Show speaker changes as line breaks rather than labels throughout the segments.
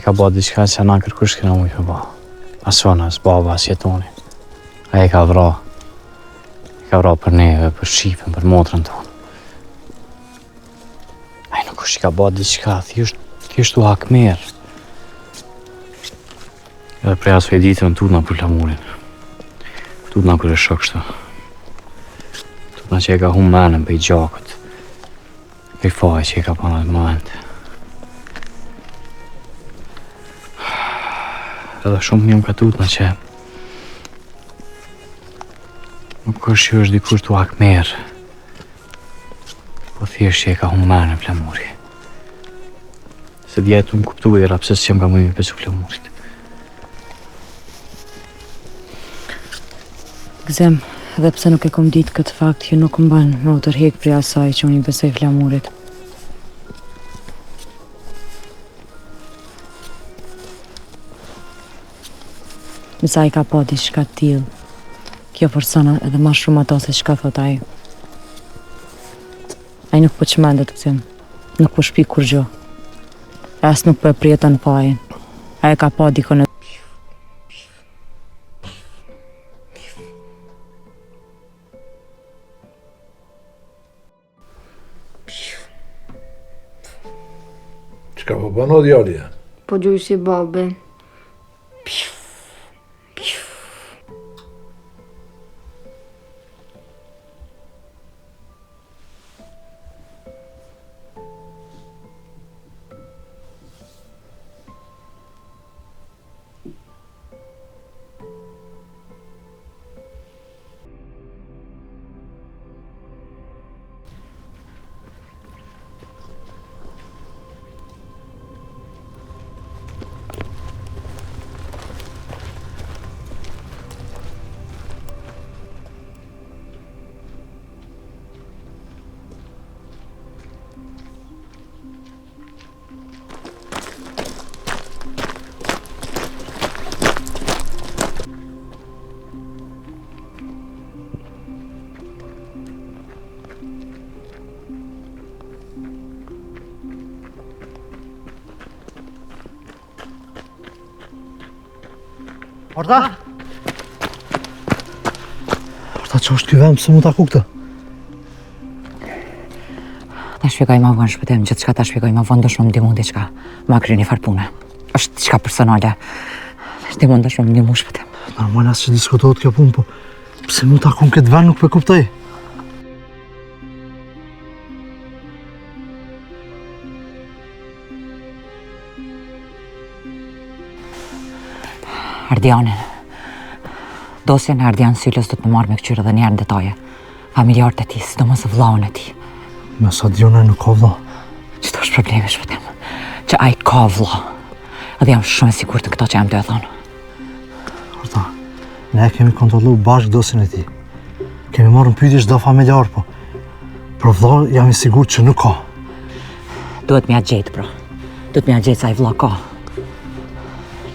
ka bo diçka që na kërkush kena mujtë me ba. As fona, as baba, as jetoni. Ai ka vra. Ka vra për neve, për shqipen, për motrën tonë. Ai nuk është që ka bo diçka, thjesht u hakmer. Edhe prej asoj ditën tutna për flamurin. Tutna kër e shok shto. Tutna që e ka hum menën për i gjakët. Për i faj që e ka pa në atë moment. Edhe shumë njëm ka tutna që nuk është që është dikush të hakmer. Po thjesht që e ka hum menën flamuri. Se djetë më kuptu e rapses që më ka mëjmë pesu flamurit.
Gzem, edhe pse nuk e kom ditë këtë fakt, që nuk mban me u tërhek prej asaj që unë i besoj flamurit. Nësa i ka pa diçka t'tillë, kjo forsona edhe ma shumë ato se çka thot ai. Ai nuk po çmendet Gzem, nuk po shpi kur gjo. As nuk po e prieton fajin. Ai ka pa dikon e
Çka po bën o djalja?
Po gjuj si babe.
Orta që është ky vend, pse mu taku këtë?
Ta shpjegoj ma vonë shpëtim, gjithë qka ta shpjegoj ma vonë, do shumë ndimu diçka. Ma kry një farpune. Është diçka personale. Ndimu do shumë ndimu shpëtim.
Normal asë që diskutohet kjo punë, po pse mu taku në këtë vend nuk pe kuptoj?
Ardianin. Dosjen e Ardian Syllës do të më marrë me këqyrë dhe njerë në detaje. Familjarët e ti, sidomos vllaun e ti.
Me sa Diona nuk ka vlla.
Qëto është problemi shpëtim? Që ai ka vlla. Edhe jam shumë e sigurt të këto që jam të e thonë.
Orta, ne kemi kontrollu bashkë dosjen e ti. Kemi marrë në pyetje çdo familjar, po për vlla jam i sigurt që nuk ka.
Duhet m'ja gjetë, bro. Duhet m'ja gjetë sa ai vlla ka.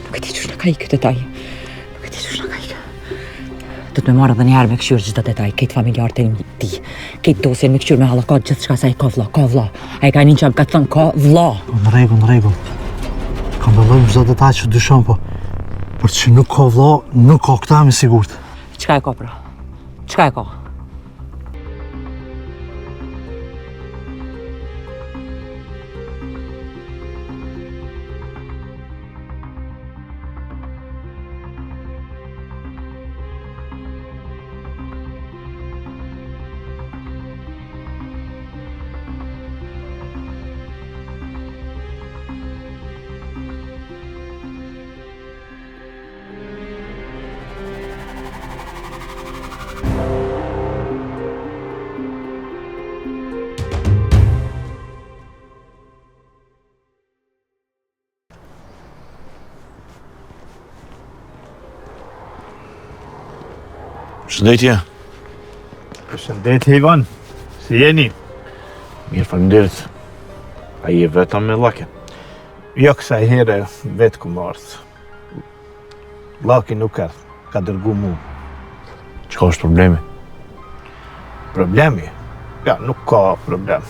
Nuk e di çu ka ikë detaj. Nuk e di çu ka ikë. Do të më marrë edhe një herë me këshyrë çdo detaj, këtë familjarët e ti. Këtë dosjen me këshyrë me hallakat gjithçka sa ai ka vlla. Ai ka një çam ka thënë ka vlla.
Në rregull. Kontrollojmë çdo detaj që dyshon, po për që nuk ka vlla, nuk ka, këtë jam i sigurt.
Çka e ka, bro? Çka e ka?
Shëndetje.
Shëndetje, Ivan. Si jeni?
Mirë, faleminderit. A je vetëm me Llakin?
Jo, kësaj here vetë ku më ardhë. Llaki nuk erdhë, ka dërgu mu.
Çka është problemi?
Problemi? Ja, nuk ka problem.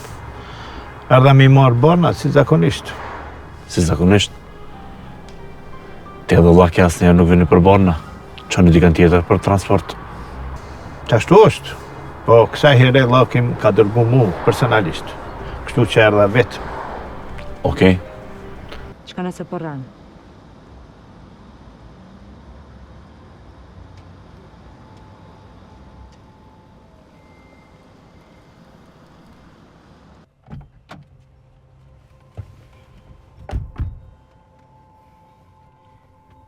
Erdha mi marë barna si zakonisht.
Si zakonisht? Ti edhe llaki asnjëherë nuk vini për borna. Çoni dikën tjetër për transport.
Qashtu është, po kësaj here llakim ka dërgu mu personalisht. Kështu që erdha vetë.
Okej.
Çka nëse po rran?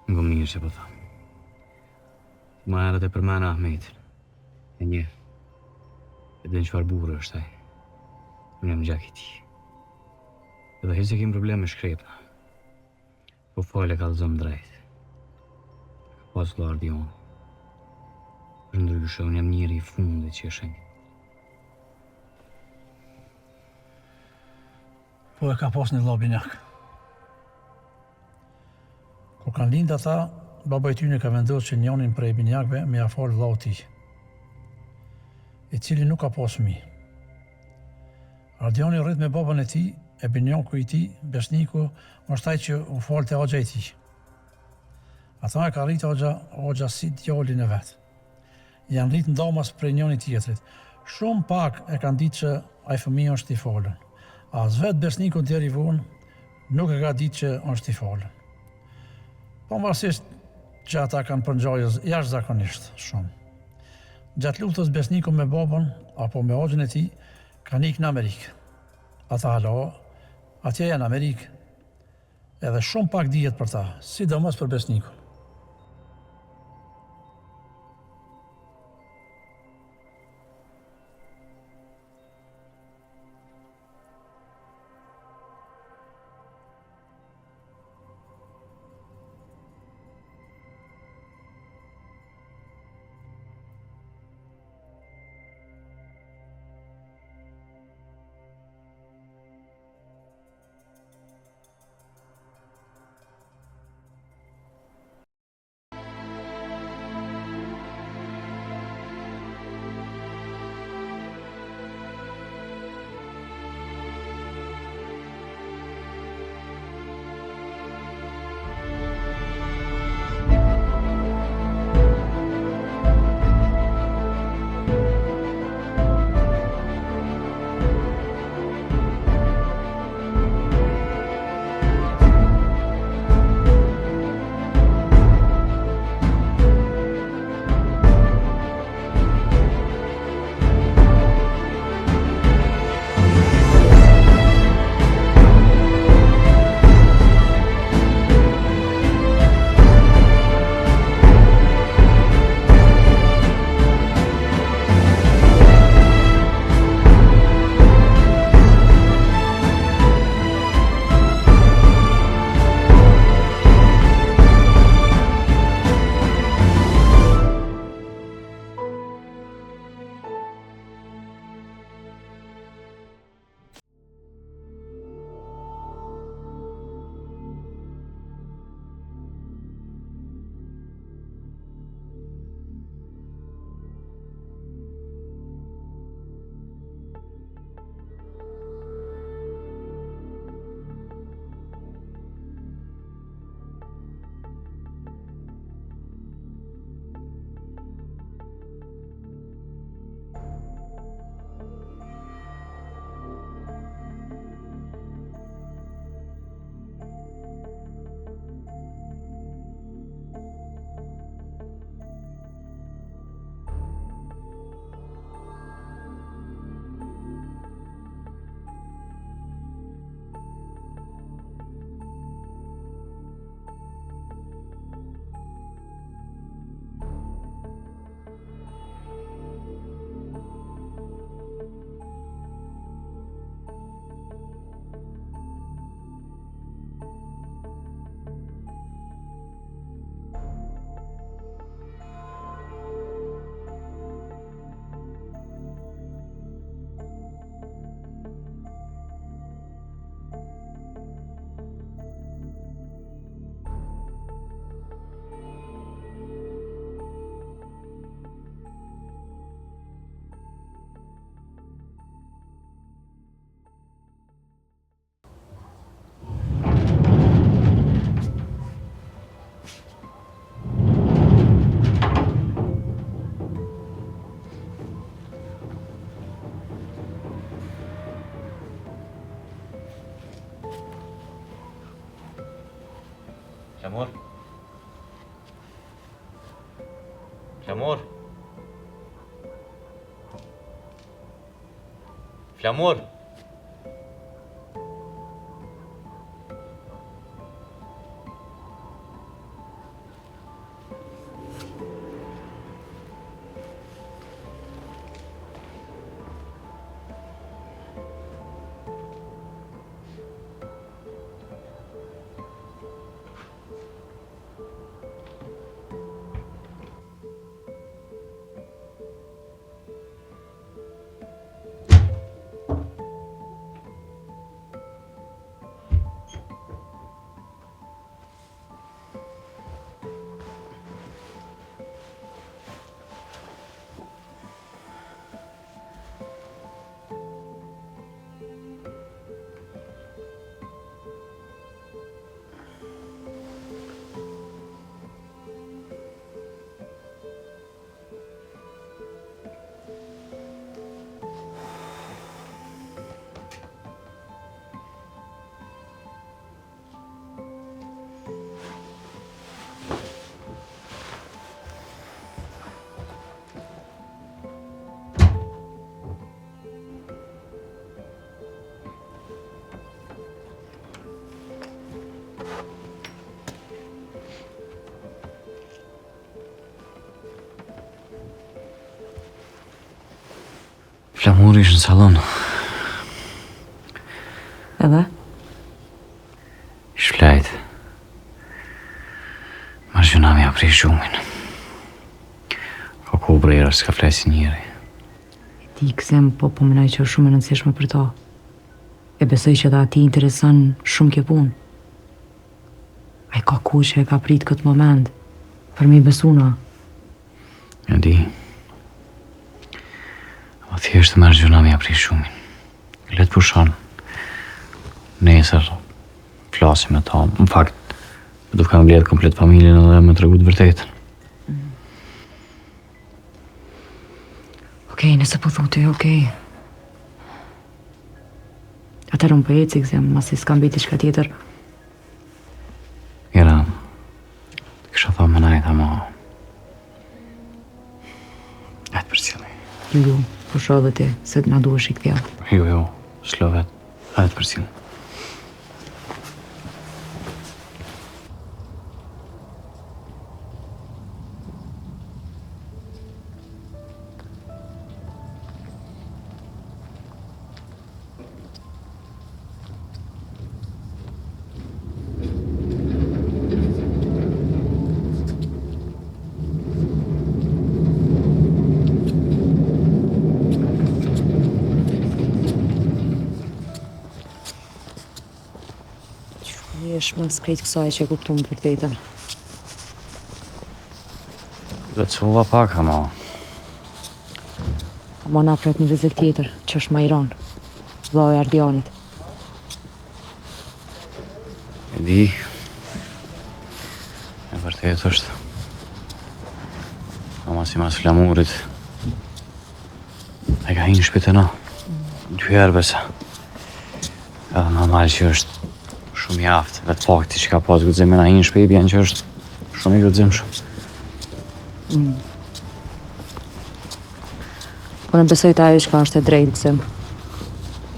Ngo mirë që po thamë. Ma erët e përmena Ahmetin. E një. E dhe në qëfar burë është ai. Unë jam gjak i ti. Edhe hiç se kim problem me shkrepna. Po fale ka të zëmë drejt. Pas lardi unë. Për ndryshe, unë jam njëri i fundit që e shenjë.
Po e ka pas një lobinjak. Kur kanë lind ata, baba i tyne ka vendosur që njonin prej binjakve me ia fal vllau tij, i cili nuk ka pas fëmijë. Ardioni rrit me babën e tij, e binjaku i tij, besniku, është ai që u falte hoxha i tij. Ata e ka rrit hoxha si djalin e vet. Janë rrit ndamas prej njëri tjetrit. Shumë pak e kanë ditë që ai fëmijë është i falën. As vet besniku deri vonë nuk e ka ditë që është i falën. Pavarësisht që ata kanë përngjarje jashtëzakonisht shumë. Gjatë luftës besniku me babën apo me hoxhën e tij kanë ikë në Amerikë. Ata hala, atje janë në Amerikë. Edhe shumë pak dihet për ta, sidomos për besnikun.
Flamur? Flamur? Flamur? Flamur ishë në salon.
Edhe?
Ish flajt. Margjuna mi apri shumin. Ka ku brera s'ka flajt si njeri.
Ti kësem po menoj që është shumë e rëndësishme për to. E besoj që dhe ati intereson shumë kjo punë. Ai ka ku që e ka prit këtë moment për mi besuna.
E di. O thjesht të Margjuna mi apri shumin. Letë pushon. Nesër flasim me ta. Në fakt, do të kam mbledh komplet familjen edhe me tregu të vërtetën.
Okej, nëse po thu ty, okej. Atër unë për eci këzem, masi s'kam biti shka tjetër.
Ira, kësha tha më najta ma. Ajtë për cilë.
Jo, po shoh dhe ti, se t'na duhesh i këtja.
Jo, s'lo vet. Ajtë për cilë.
Është më s'krejt kësaj që e kuptu më për tetën.
Dhe të suva pak, ama.
Ama na pret një vizit tjetër, që është Majron, vllai i Ardionit.
E di. E vërtet është. Ama si mas Flamurit. E ka hinë shpite na. 2 herë besa. Edhe normal që është shumë i aftë, vetë fakti që ka pas guxim me na hinë shpe i bjen që është shumë i guximshëm.
Unë besoj të ajo shka është e drejtë kësim.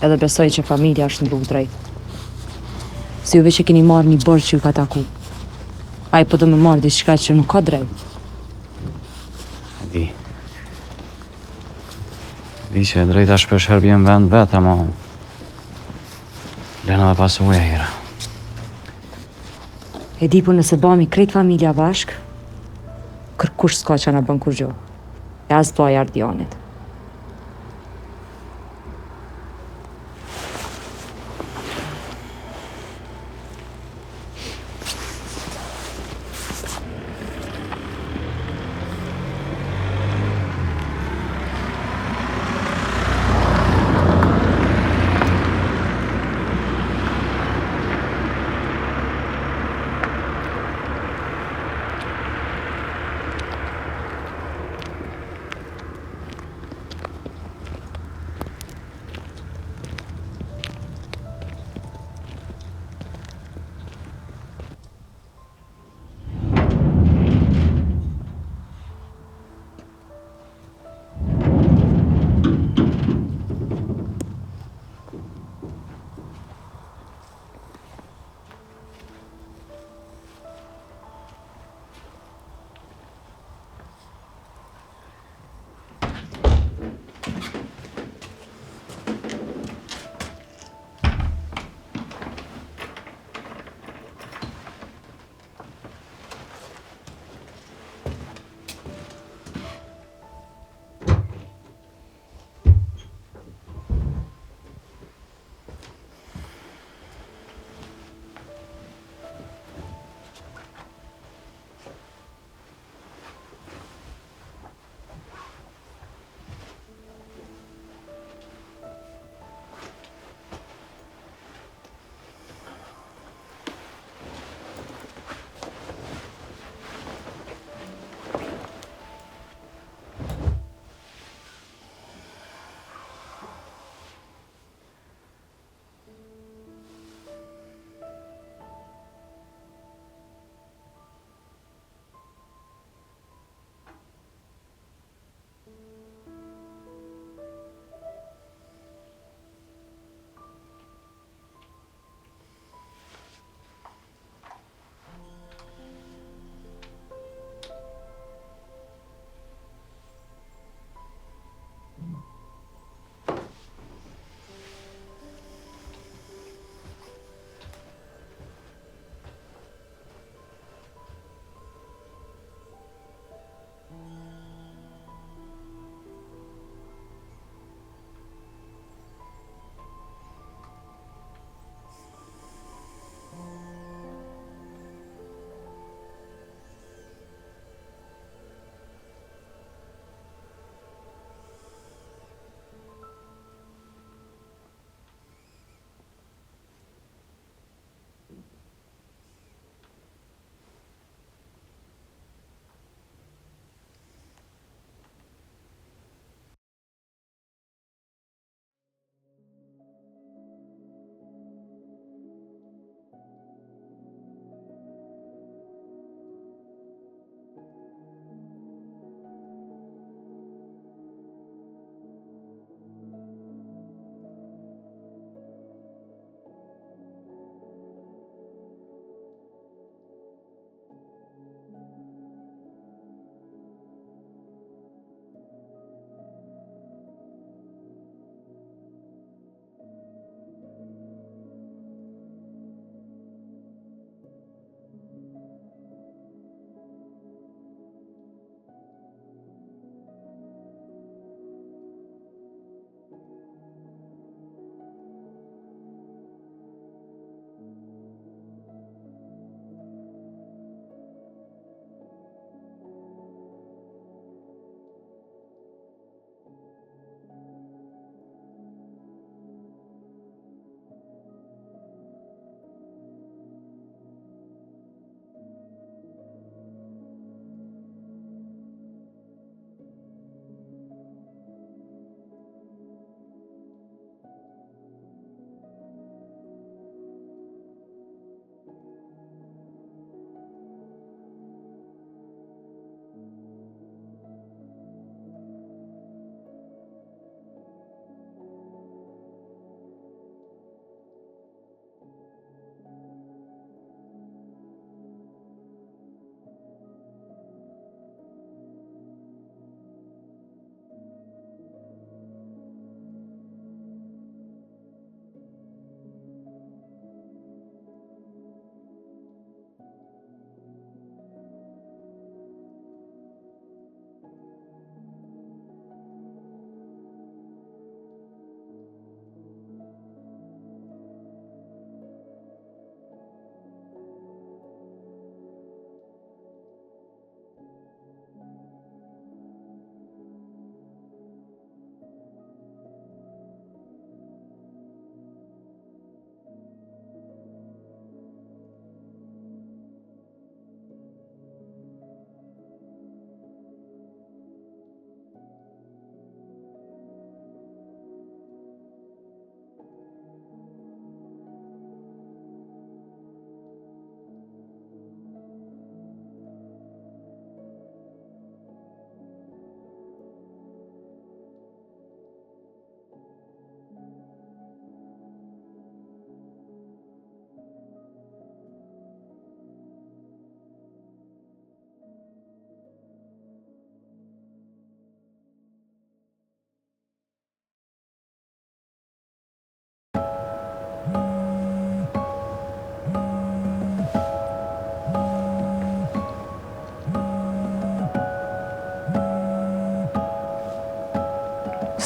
Edhe besoj që familja është në rrugë drejtë. Si juve që keni marrë një borë që ju ka taku. Ai po do me marrë diçka që nuk ka drejtë.
E di. Di që e drejta shpesh herë bjen vend vetë, ama lena dhe pasu e hira.
E di po nëse bami krejt familja bashk, kërkush s'ka që na bën kur gjo. E as vllai i Ardionit.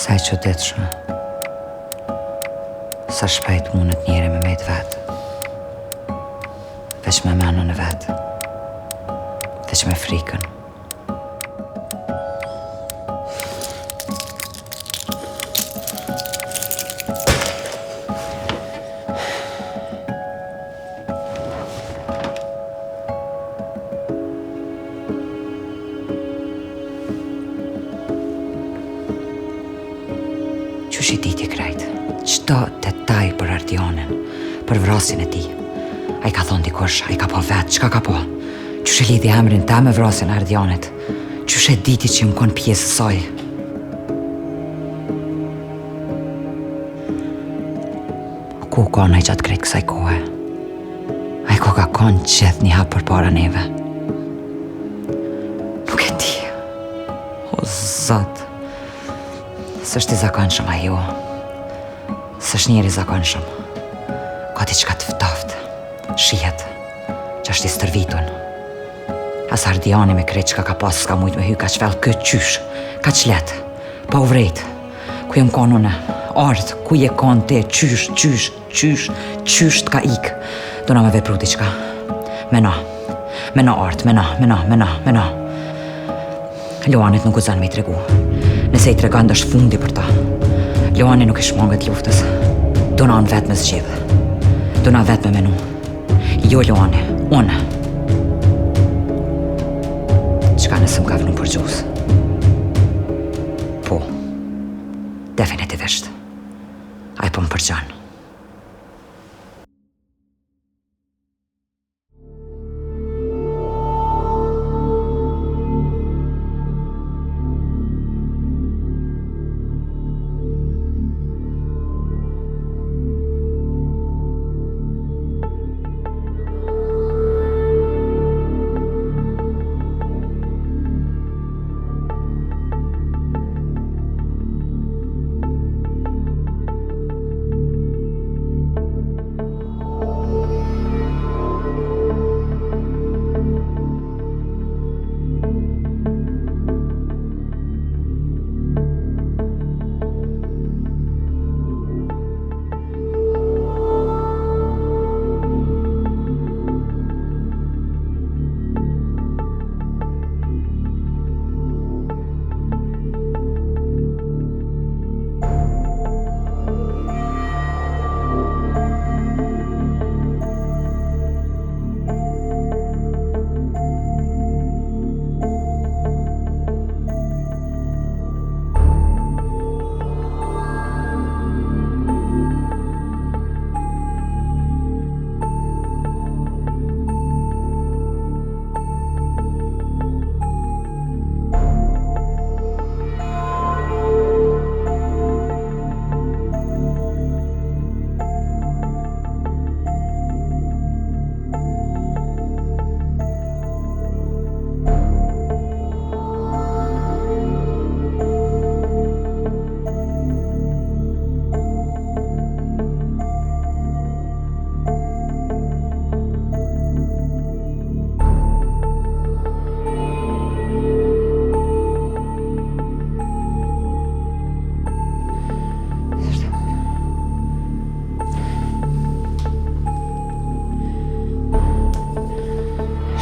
Sa e çuditshme. Sa shpejt mundet njeri me mejt vetë. Veç me menën e vetë. Veç me frikën. Qysh i diti krejt? Qdo detaj për Ardionin, për vrasin e ti. A i ka thonë dikush, a i ka po vetë, qka ka po? Qysh e lidhi emrin ta me vrasin e Ardionit? Qysh e diti që më konë pjesë soj? Ku konë a i gjatë krejt kësaj kohë? A i ko ka konë qeth një hapë për para neve? Nuk e di. O Zot. S'është i zakonshëm a jo. S'është njeri zakonshëm. Ka diçka të ftoftë. Shihet që është i stërvitun. As Ardiani me krejt çka ka pas s'ka mujt me hy ka qfell këtë qysh. Ka qlet. Pa u vrejt. Ku jem konë une? Ardh, ku je konë te? Qysh t'ka ik. Do na me vepru diçka. Meno ardh, meno. Luanit nuk u zanë me i tregu. Nëse i tregan është fundi për ta. Luani nuk i shmangët luftës. Do na unë vetë me zgjidhë. Do na vetë me menu. Jo Luani, unë. Qka nëse më ka vënu për gjus? Po, definitivisht. A i po më përgjan.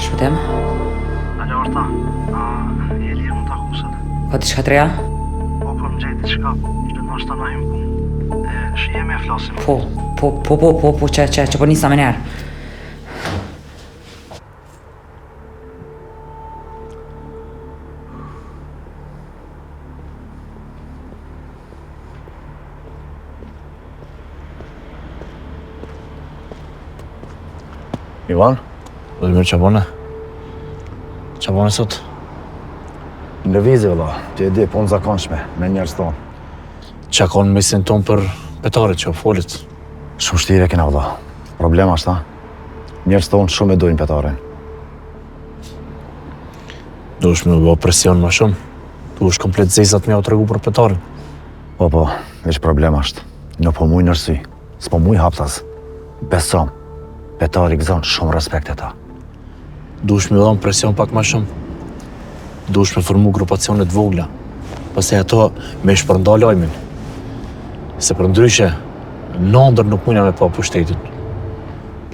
Shpëtim?
Alo, Orta, je lirë më takusat?
Ka diçka të reja?
Po, për më gjejt diçka, që nështë na hym punë. Shihemi e flasim.
Po, që po nisa me njerë.
Ivan, Vladimir Qabone. Qabone sot?
Në lëvizje, vëlla, që e di, punë zakonshme, me njerës tonë.
Qa konë mesin ton për petarit që o folit?
Shumë shtire kena, vëlla. Problema është ta. Njerës tonë shumë e dojnë petarin.
Du është me bë presion ma shumë. Du është komplet zezat me ja o të regu për petarin.
Po, veç problema është. Në po muj nërsy, s'po muj haptas. Besom, petari gëzon shumë respekt e ta.
Du është me dhënë presion pak ma shumë. Du është me formu grupacionet vogla. Pastaj ato me shpërnda lajmin. Se për ndryshe, nëndër nuk mujna me pa pushtetin.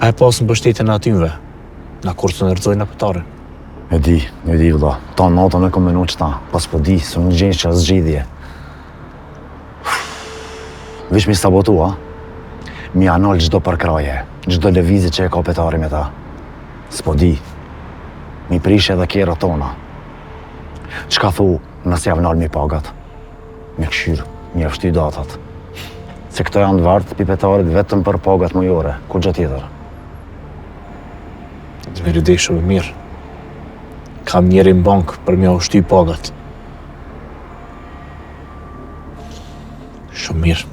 Pa e pasën pushtetin në atymve, na kur të nërëzojnë apëtare.
E di vëlla, ta natën e kom menu qëta, pas po di, së në gjenë që a zgjidhje. Vish mi sabotua, mi anol gjdo përkraje, gjdo levizit që e ka petari me ta. S'po di, mi prish edhe kjera tona. Qka thu, nëse javë nalë mi pagat? Me këshyrë, mi avshty datat. Se këto janë vartë pipetarit vetëm për pagat mujore, ku gjë tjetër.
Të veri dhe shumë mirë. Kam njeri në bank për mja ushty pagat. Shumë mirë.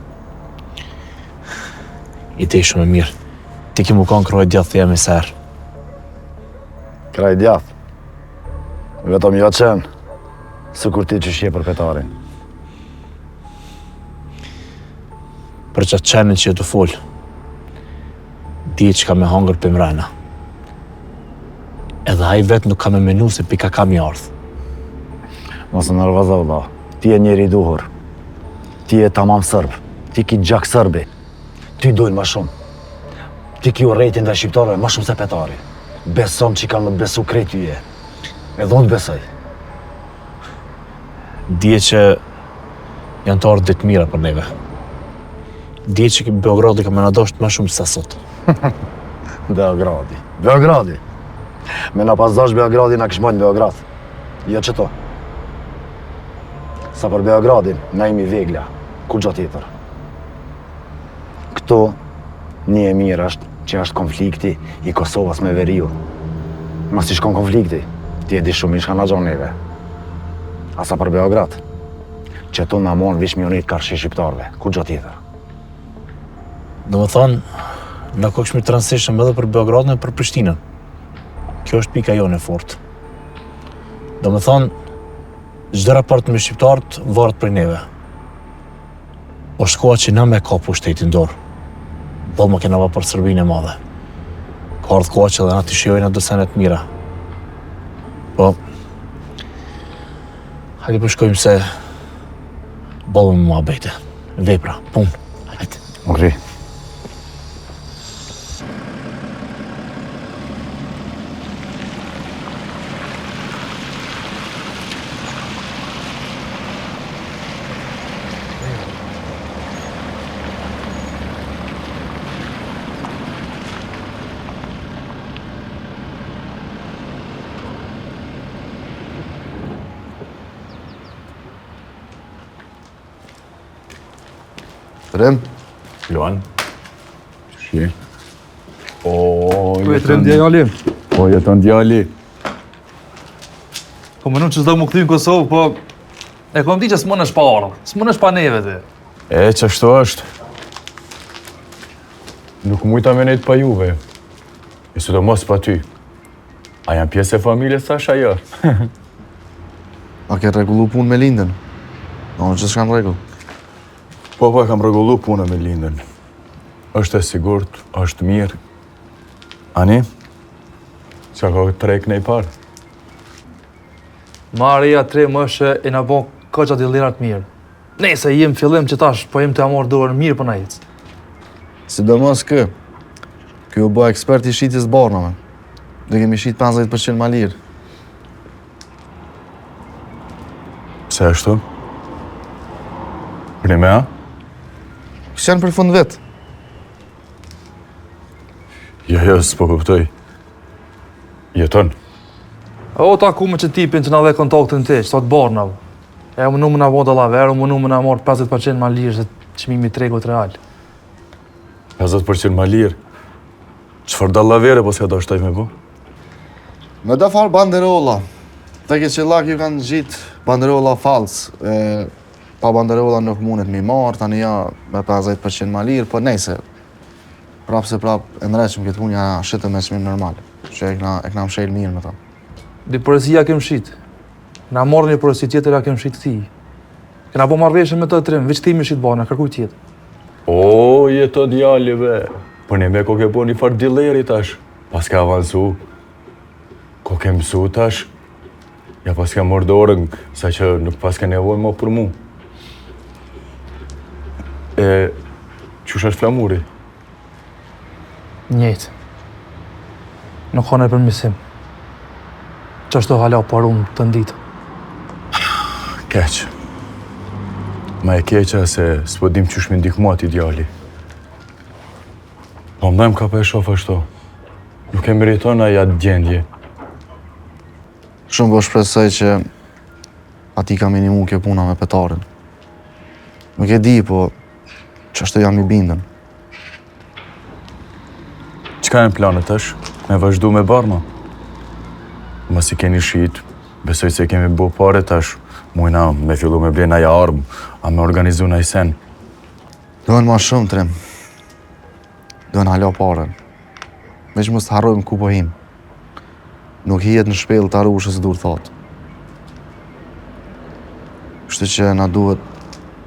Ide shumë mirë. Ti ki mu kanë kraj djathë të jam i serë.
Kraj djathë. Vetëm jo qenë, së kur ti që shje për petarin.
Për qatë qenën që të folë, di që ka me hangër për mrena. Edhe aj vetë nuk ka me menu se pika kam i ardhë.
Mos në nërvaza, vëlla. Ti e njeri i duhur. Ti e tamam sërb. Ti ki gjak sërbi. Ty dojnë ma shumë. Ti ki u rejtin dhe shqiptarëve ma shumë se petari. Besom që i kanë më të besu krejt tyje. Edhe unë të besoj.
Dje që janë të ardhë ditë mira për neve. Dje që Beogradi ka me nadosht ma shumë se sot.
Beogradi. Me na pas dash Beogradi na kishmojnë Beograd. Jo qëto. Sa për Beogradin, na imi vegla. Ku gjo tjetër. Këto, një e mirë është që është konflikti i Kosovës me Veriu. Mas i shkon konflikti, ti e di shumë i shka na gjon neve. Asa për Beograd, që to na mon vish mionit karshi shqiptarve. Ku gjo tjetër.
Do më thonë, na kokshmi transishëm edhe për Beogradin e për Prishtinën. Kjo është pika jone fort. Do më thonë, çdo raport me shqiptarët varet prej neve. O shkoa që na me ka pushtetin dorë. Do më kena va për Serbinë e madhe. Ka ardhë koha që dhe na t'i shijojnë ato senet mira. Po, hajde përshkojmë se bollëm mua bejte. Vepra, punë. Hajde.
Okej.
Rem?
Luan.
Shje.
O,
Jeton djali.
Po, jeton djali.
Po më nuk që s'do më këthy në Kosovë, po... E kom ti që s'mon është pa ardhë, s'mon është pa neve ti.
E, qashtu është. Nuk mujta me nejtë pa juve. E së do mos pa ty. A janë pjesë e familjes tash ajo?
A ke regullu punë me lindën? No, që s'kam regull.
Po, e kam rregullu punën me lindën. Është e sigurt, është mirë. Ani? Qa ka trek në i parë?
Maria 3 mëshë e na bon këqa dillirat mirë. Nese, jem fillim që tash, po jem të amor dorën mirë për na jetës.
Sidomos kë. Kjo u bë ekspert i shitjes barnave. Dhe kemi shit 50% ma lirë.
Pse ashtu? Për një mea?
Kësë janë për fund vetë.
Jo, s'po kuptoj. Jeton.
O, ta ku me që tipin që na dhe kontaktin ti, që të barnave. E më numë na voda laverë, më numë na morë 50% ma lirë se qmimi tregut real.
50% ma lirë? Qëfar da lavere po s'ka do shtaj me po?
Me da farë banderola. Te ke që lak ju kanë gjitë banderola falsë. Pa banderola nuk mundet mi marë, tani ja me 50% ma lirë, po nejse. Prapë se prapë e nreqëm këtë punja shite me çmim normal. Që e kna mshel mirë me ta.
Di përësia kem shit. Na morë një përësi tjetër ja kem shit ti. Kena po marrveshën me të trim, veç ti me shit bana, kërkuj tjetër.
O, jeto djali be. Po një me ko ke po një farë dilleri tash. Pas ka avansu. Ko ke mësu tash. Ja pas ka morë dorën, sa që nuk pas ka nevojë më për mu. Qysh është flamuri?
Njëjtë. Nuk ka në përmisim. Që është të hala parum të nditë.
Keq. Ma e keqa se s'po dim qysh me ndihmu atë ideali. Po mdojmë ka për e shof ashtu. Nuk e meriton aja gjendje.
Shumë po shpresoj që ati ka minimu kjo puna me petarin. Nuk e di, po që ashtu jam i bindën.
Qka e në planet është? Me vazhdu me barma? Mas i keni shit, besoj se kemi bo pare tash, mujna me fillu me blena ja armë, a me organizu na i sen.
Dohen ma shumë, Trim. Dohen hala pare. Veç mos të harrojmë ku po him. Nuk hijet në shpel të arushës dur thot. Kështu që na duhet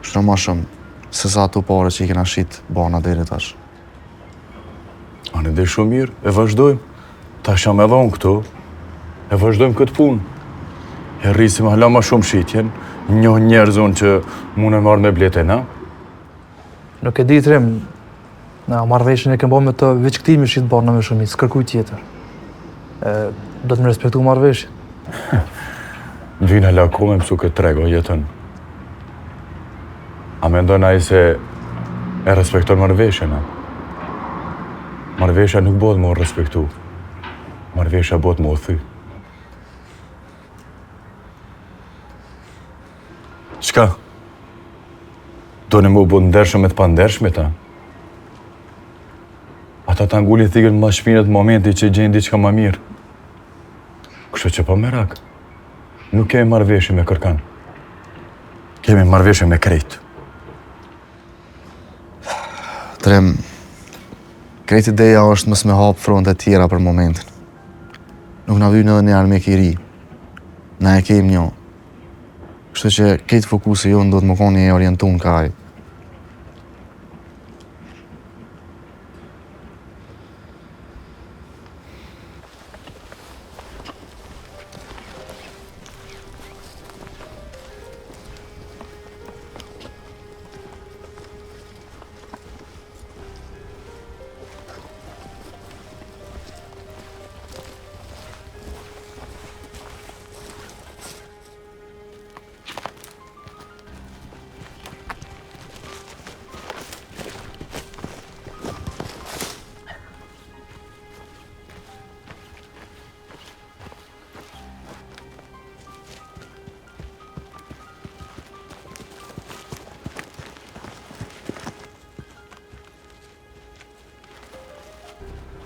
shumë ma shumë se sa ato pare që i kena shit bana deri tash.
Anë dhe shumë mirë, e vazhdojmë. Tash jam edhe unë këtu, e vazhdojmë këtë punë. E rrisim hala ma shumë shitjen, njoh njerëzon që mune marrë me blete, na?
Nuk e di Trim, na marrëveshjen e kem bo me të veç këti me shit barna me shumit, s'kërkuj tjetër. Do të më respektu marrëveshjen.
Vinë hala ko me mësu këtë trego jetën. A mendon ai se e respekton marrëveshjen, a? Marrëveshja nuk bëhet më respektu. Marrëveshja bëhet më thy. Qka? Do në më bëhet ndershëm e të pandershme ta? Ata ta ngullin thikën ma shpinet momenti që gjenë diçka ma mirë. Kështu që pa merak. Nuk kemi marrëveshje me kërkan. Kemi marrëveshje me krejt.
Trim, krejt ideja është mës me hapë fronte tjera për momentin. Nuk na vynë edhe një armik i ri. Na e kemi një. Kështu që këtë fokusi jonë do të më koni e orientun ka ai.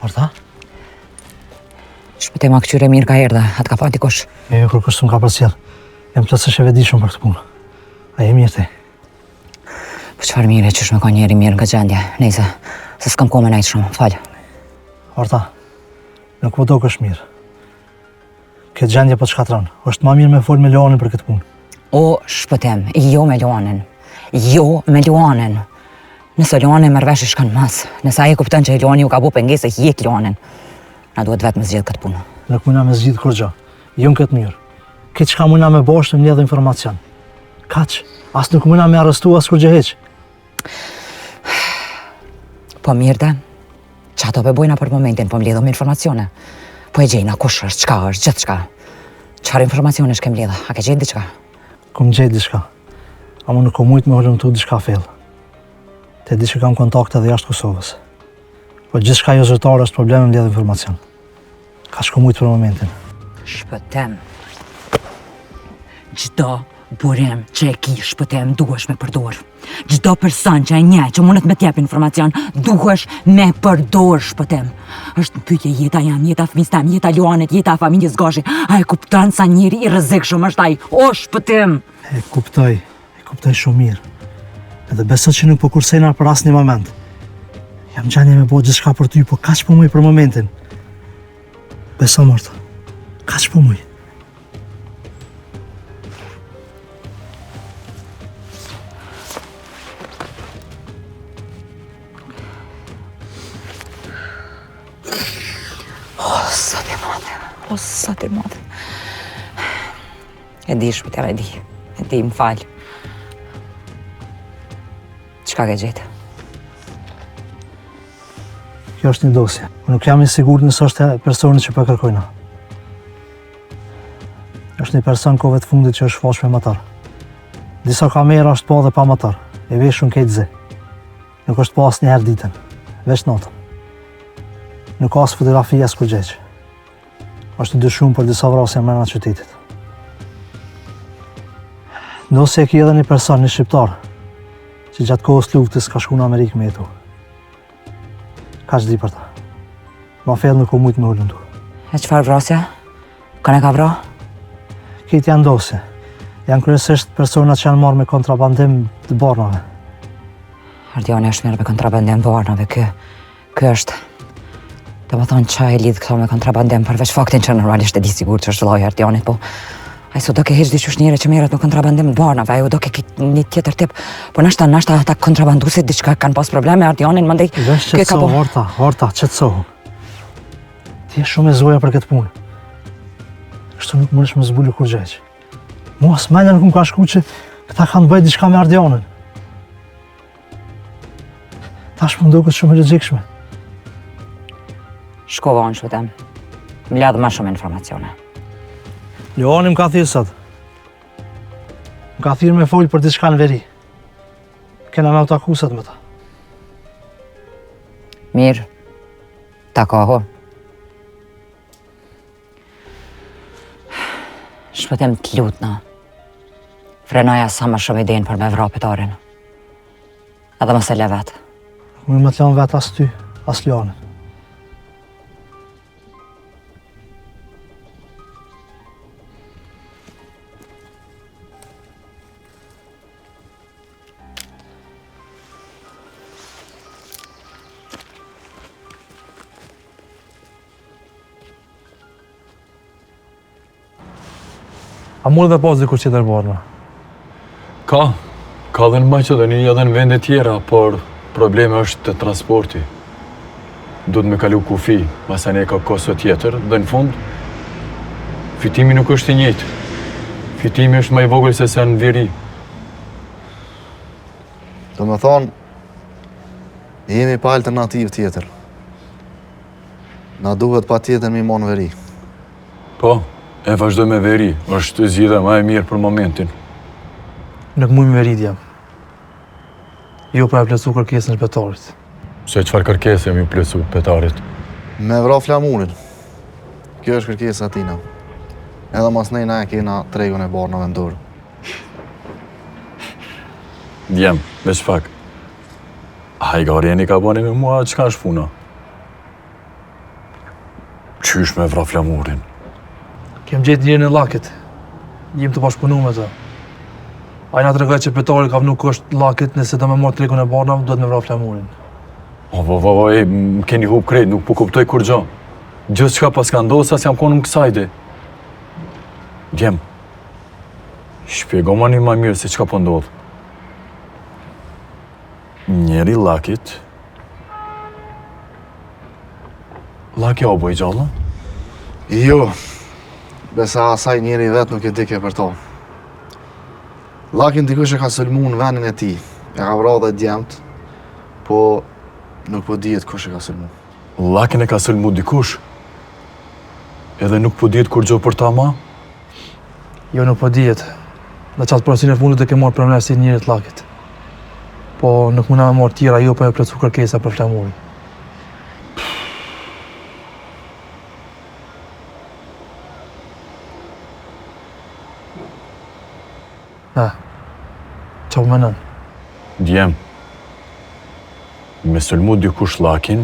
Orta? Shpëtej ma këqyre mirë ka erdhe, atë ka pa dikush.
Jo, kërkush s'm ka përcjell. Jam plotësisht e vetëdijshëm për këtë punë. A je mirë ti?
Po çfarë mirë, qysh me ka njeri mirë nga gjendje. Nejse, se s'kam kohë me nejtë shumë, falë.
Orta, nuk po dokesh mirë. Këtë gjendje po të shkatron. Është ma mirë me fol me Leonin për këtë punë.
O, shpëtem, jo me Leonin. Jo me Leonin. Nëse Leoni merr vesh i shkon mas. Nëse ai kupton që Leoni u ka bu pengesë, hiq Leonin. Na duhet vetë me zgjedh këtë punë.
Nuk muna me zgjidh kur gjë. Jo në këtë mënyrë. Këtë çka muna me bosh të mbledh informacion. Kaç? As nuk muna me arrestu as kur gjë heq.
Po mirë da. Çato po bojna për momentin, po mbledhëm informacione. Po e gjejna kush është, çka është, gjithçka. Çfarë informacionesh ke mbledhë? A ke gjetë diçka?
Kom gjetë diçka. Ama nuk kom mujt me hulumtu diçka fell. Te di që kam kontakte dhe jashtë Kosovës. Po gjithçka jo zyrtare është problem me mbledh informacion. Ka shkomujt për momentin.
Shpëtem. Çdo burim që e ki shpëtem duhesh me përdor. Çdo person që e njeh që mundet me t'jap informacion, duhesh me përdor shpëtem. Është në pyetje jeta jam, jeta fëmijës tam, jeta Luanit, jeta familjes Gashi. A e kupton sa njëri i rrezikshëm është ai? O shpëtem.
E kuptoj shumë mirë. Edhe beso që nuk po kursejna për asnjë moment. Jam gjanje me bo gjithçka për ty, po kaq po muj për momentin. Beso Marta, kaq po muj.
O, sa të madhe. E di shpëtër, e di, më falë. Çka ke gjetë?
Kjo është një dosje. Unë nuk jam i sigurt nëse është e personi që po kërkojna. Është një person kohëve të fundit që është faqë me motor. Disa kamera është pa dhe pa motor, e veshun këtë zi. Nuk është pa asnjëherë ditën, veç natën. Nuk ka as fotografi as kërgjeq. Është dyshuar për disa vrasje mbrana qytetit. Dosje e ki edhe një person, një shqiptar, që gjatë kohës luftës ka shku në Amerikë me jetu. Ka që di për ta. Ma fellë nuk u mujtë me ullën tu.
E çfarë vrasja? Kanë e ka vra?
Këtë janë dosje. Janë kryesisht personat që janë marrë me kontrabandim të barnave.
Ardioni është mirë me kontrabandim të barnave, kë është. Dhe më thonë qa e lidhë këto me kontrabandim, përveç faktin që normalisht e di sigur që është lloji Ardionit, po a i so do ke heq diqysh njëre që merret me kontrabandim të barnave, a i do ke një tjetër tip, po nashta ata kontrabandusit diçka kanë pas probleme Ardionin, mandej...
Vesh qëtëso, Horta, qëtëso. Ti e shumë e zoja për këtë punë. Kështu nuk mënesh me zbulu kur gjeq. Mua s'mendja nuk më ka shku që këta kanë bëjt diçka me Ardionin. Tash më ndoket shumë e logjikshme.
Shkova unë shpëtem. Më ladë ma shumë informacione.
Leoni më ka thirë sot. Më ka thirë me folë për diçka në veri. Kena me u taku sot me ta.
Mirë. Takoho. Shpëtem të lutna. Frenoja sa më shumë idenë për me vra petarin. Edhe mos e le vetë.
Unë më të leon vetë as ty, as Leonin.
A mund dhe pas dikur qëtër barna?
Ka dhe në Maqedoni edhe në vende tjera, por probleme është të transporti. Duhet me kalu kufi, masane e ka kosto tjetër, dhe në fund, fitimi nuk është i njëjtë. Fitimi është më i vogël se sa në veri.
Do me thonë, jemi pa alternativë tjetër. Na duhet pa tjetër mi mon veri.
Po, e vazhdoj me veri, është zgjidhja më e mirë për momentin.
Nuk mujmë me verit jam. Jo pra e plëcu kërkesën e petarit.
Se çfarë kërkesë jemi plëcu petarit?
Me vra flamurin. Kjo është kërkesa tina. Edhe mas nejna e kena tregun e barnave në dorë.
Djem, veç pak. Hajgarjeni ka bani me mua, çka është puna? Qysh me vra flamurin?
Kem gjetë njërën e lakit. Jem të bashkëpunu me të. A i nga të regaj që petari ka nuk është lakit, nëse do me marrë tregun e barnave, do të me vra flamurin.
Më keni hup krejt, nuk po kuptoj kur gjo. Gjithë qka pas ka ndosë, as jam konë më kësajde. Djem, shpjego ma një ma mirë se qka po ndodhë. Njeri lakit... Lakja o boj gjallë?
Jo, besa asaj njeri vetë nuk e dike për to. Lakin dikush e ka sulmu në venin e ti, e ka vra dhe djemt, po nuk po dihet kush e ka sulmu.
Lakin e ka sulmu dikush? Edhe nuk po dihet kur gjo për ta ma?
Jo nuk po dihet. Në qatë porosin e fundit e ke marrë për si njërit lakit. Po nuk muna me marrë tjera, jo po e plëcu kërkesa për flamurin. Qa po menon?
Djem, me sulmu dikush lakin,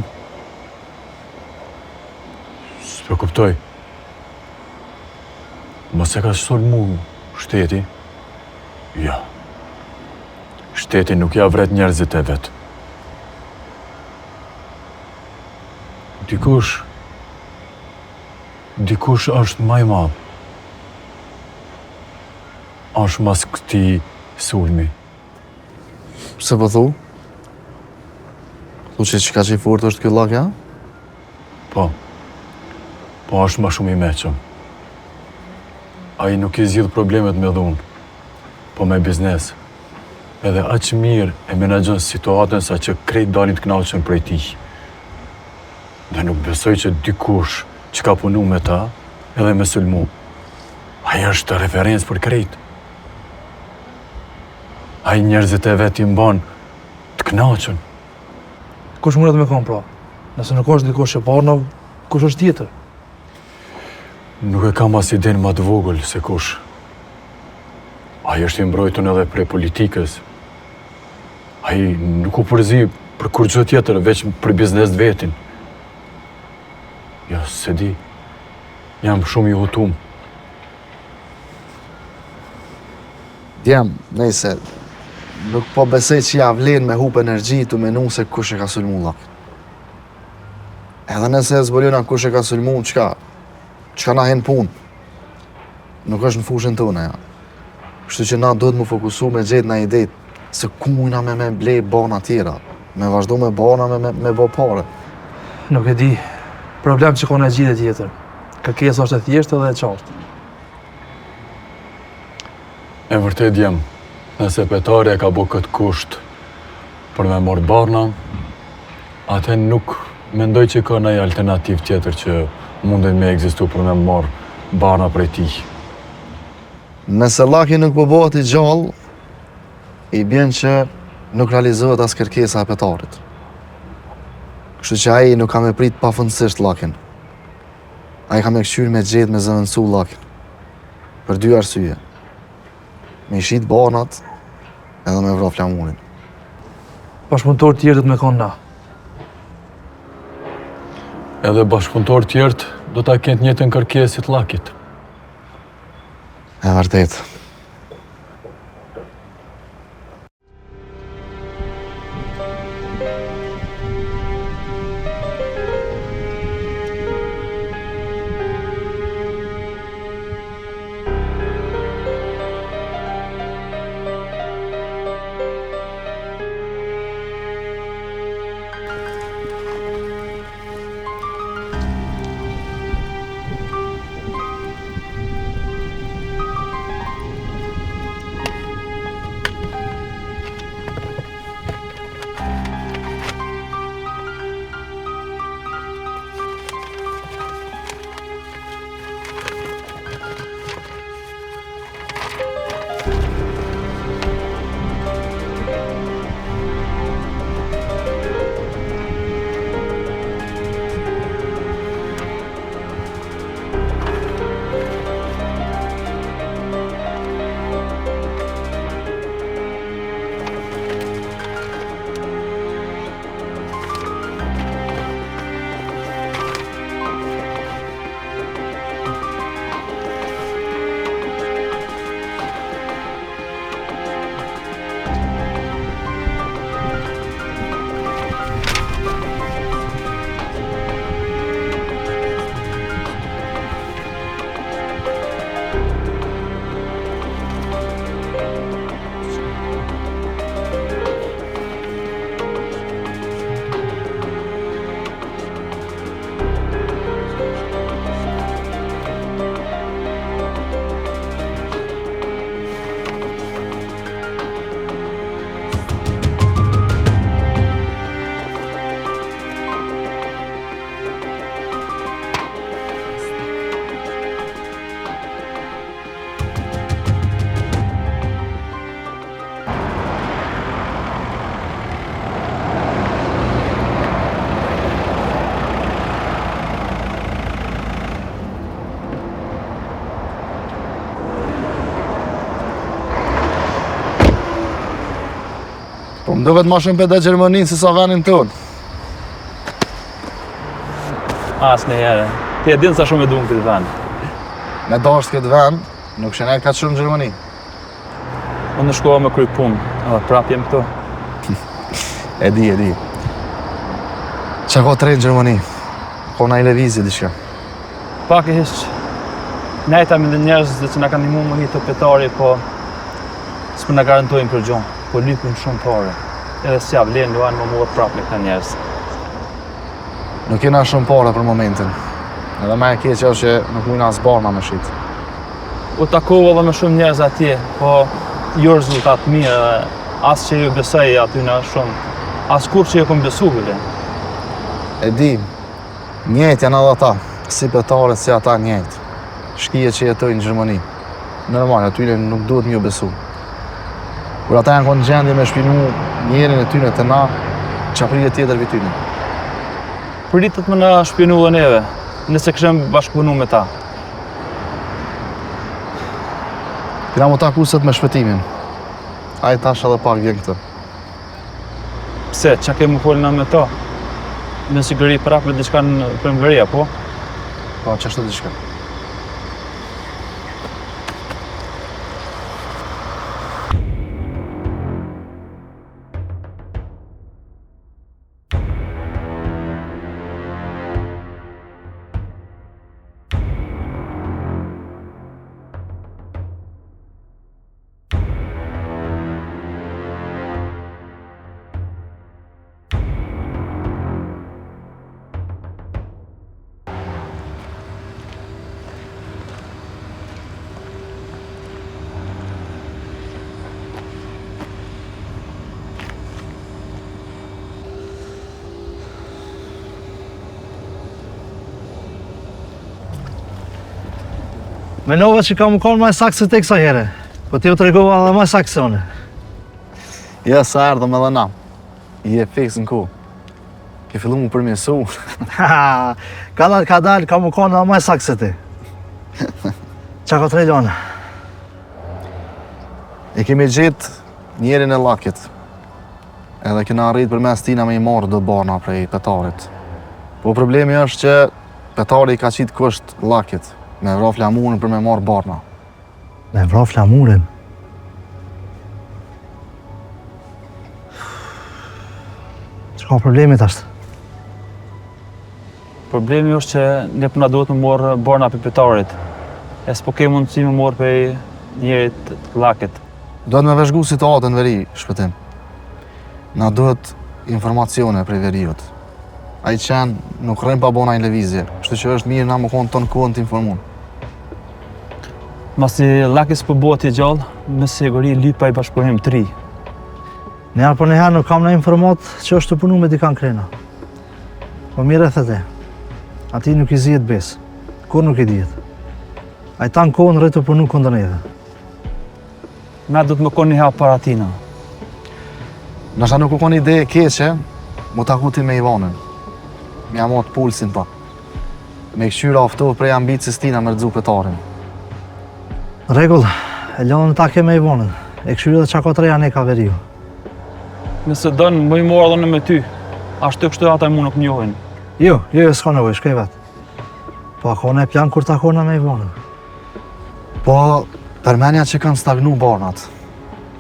s'po kuptoj. Mos e ka sulmu shteti? Ja. Shteti nuk ja vret njerëzit e vetë. Dikush është maj madh. Është mas këti sulmi.
Pse po thu? Thu që ka që i fort është kjo lak, ja?
Po. Po është ma shumë i meqëm. Ai nuk I zgjidh problemet me dhunë, po me biznes. Edhe aq mirë e menaxhon situatën sa që krejt dalin të kënaqur prej tij. Dhe nuk besoj që dikush që ka punu me ta, edhe me sulmu. Ai është referencë për krejt. Ai njerëzit e vet I mban të kënaqur.
Kush mundet me kon pra? Nëse nuk është dikush e Barnov, kush është tjetër?
Nuk e kam as idenë më të vogël se kush. Ai është I mbrojtur edhe prej politikës. Ai nuk u përzi për kur gjë tjetër, veç për biznes vetin. Jo, se di. Jam shumë I hutum.
Djem, nejse, nuk po besej që ja vlen me hup energji të menu se kush e ka sulmu lak. Edhe nëse e zbulona kush e ka sulmu, çka na hen punë? Nuk është në fushën tonë, ja. Kështu që na duhet mu fokusu me gjetë na idejt se ku mujna me blej bana tjera, me vazhdo me bana me bo pare.
Nuk e di. Problem që kone gjithë tjetër. Kërkesa është e thjeshtë edhe e qartë.
E vërtet jam, nëse Petari e ka bo këtë kusht për me morë barna, atë nuk mendoj që ka nëj alternativ tjetër që mundet me ekzistu për me morë barna prej tij.
Nëse Llaki nuk po bëhet I gjallë, I bjen që nuk realizohet as kërkesa e Petarit. Kështu që ai nuk ka me prit pafundësisht Llakin. Ai ka me këshyr me gjetë me zëvendësu Llakin. Për dy arsye. Me I shit banat edhe me vra flamurin.
Bashkëpunëtor tjerë do të me konë na.
Edhe bashkëpunëtor tjerët do ta kenë të njëjtën kërkesë të Llakit.
E vërtet. Po më duket ma shumë për dhe Gjermaninë se sa venin tonë.
Asë në herë. Ti e dinë sa shumë e duhem këtë vend.
Me dashtë këtë vend, nuk shenet ka shumë Gjermani.
Unë në shkova me kryt punë, edhe prap jem këto.
E di. Qa ka të rejnë Gjermani? Ko na I levizje diçka?
Pak e hiç. Nejta me dhe njerëz dhe që na kanë ndihmuar më hitë Petari, po s'po na garantojnë për gjon. Po lypin shumë pare. Edhe s'ja vlen luan më morë prap me këta njerëz.
Nuk kena shumë pare për momentin. Edhe me e keqja është që nuk mujna as barna me shit.
U takova edhe me shumë njerëz atje, po jo rezultat mirë, as që ju besoj aty në shumë, as kur që ju kom besu bile.
E di, njëjtë janë edhe ata, si betarët si ata njëjtë. Shkije që jetojnë në Gjermani. Normal, atyre nuk duhet mjë besu. Kur ata janë konë gjendje me shpinu njerin e tyne të na, që aprilje tjetër vityne.
Pritet me në shpinu dhe neve, nëse këshem bashkëpunu me ta.
Kena mu takuset me shpëtimin. Ai tash edhe pak vjen këtë.
Pse, që kemi folën na me to? Me siguri prapë diçka në përmëria, po?
Po, që është të diçka.
Menova që kam u konë maj sakë se te kësa here, po ti u të regova edhe maj sakë se une.
Ja, sa erdhëm edhe na. I e fiks në ku. Ke fillu mu përmjesu.
Ka dalë, kam u konë edhe maj sakë se ti. Qa ka të rejlone?
E kemi gjitë njerin e lakit. Edhe kena arrit për mes tina me i marrë do barna prej petarit. Po problemi është që petari ka qitë kusht lakit. Me vra flamurin për me marrë barna.
Me vra flamurin? Që ka problemit ashtë?
Problemi është që ne përna duhet me morë barna për petarit. E s'po ke mundësi me morë për njerit të lakit.
Duhet me veshgu situatën veri, shpëtim. Na duhet informacione prej veriut. A i qenë nuk rrim pa bona i levizje, kështu që është mirë na më konë tonë kohën të informun.
Masi lakis për bëhet i gjallë, me siguri lypa i bashkëpunim 3.
Njerë për njëherë nuk kam në informat që është të punu me dikan krena. Po mire thete, ati nuk i zijet besë, kur nuk i dijet. A i tanë kohën rritë të punu këndër neve.
Na du të më konë një hapë para tina.
Nështa nuk u konë ide e keqe, mu takuti me Ivanin. Me amot pulsin pa. Me këshyra oftohë prej ambicës tina me rëdzu petarin.
Regull, e lënë ta ke me Ivanin. E këshyri dhe qa ka të reja ne ka veriu.
Nëse dënë, më i morë edhe në me ty. Ashtë të kështu ata mu nuk njohin.
Jo, s'ka nevoj, shkej vetë. Po ako ne plan kur ta kona me Ivanin.
Po, përmenja që kanë stagnu barnat,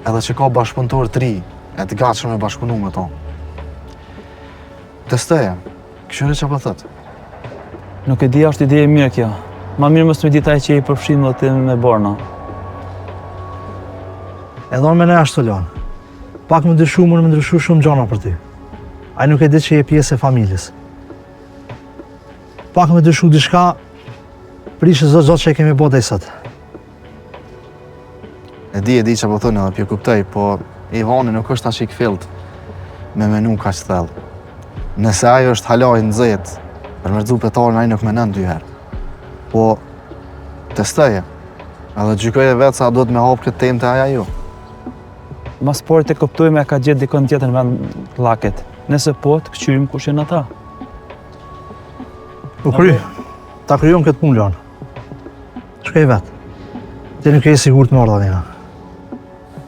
edhe që ka bashkëpunëtor 3, e të gatshëm me bashkëpunu me to. Testeje, këshyri që po thëtë.
Nuk e di është ide e mirë kjo. Ma mirë mësë me ditaj që i përfshin dhe të me barna.
Edhe me ne ashtë të lanë. Pak më ndryshu, më ndryshu shumë gjana për ty. Ai nuk e di që je pjesë e familjes. Pak më ndryshu diçka, prishë zot që e kemi bo dhe i sëtë.
E di që po thënë edhe pje kuptoj, po Ivani nuk është ashtë i këfilt me menu ka që thellë. Nëse ajo është halaj në zetë, për mërdzu petarin ajo nuk menen 2 herë. Po, testeje, edhe gjykoje vetë sa do të me hapë këtë temë të aja ju.
Mas porit e kuptojme e ka gjithë dikon tjetër në vend laket. Nëse po, të këqyrim kush janë ata.
U kry, ta kryon këtë punë lanë. Shkej vetë. Ti nuk e sigur të mordha njëna.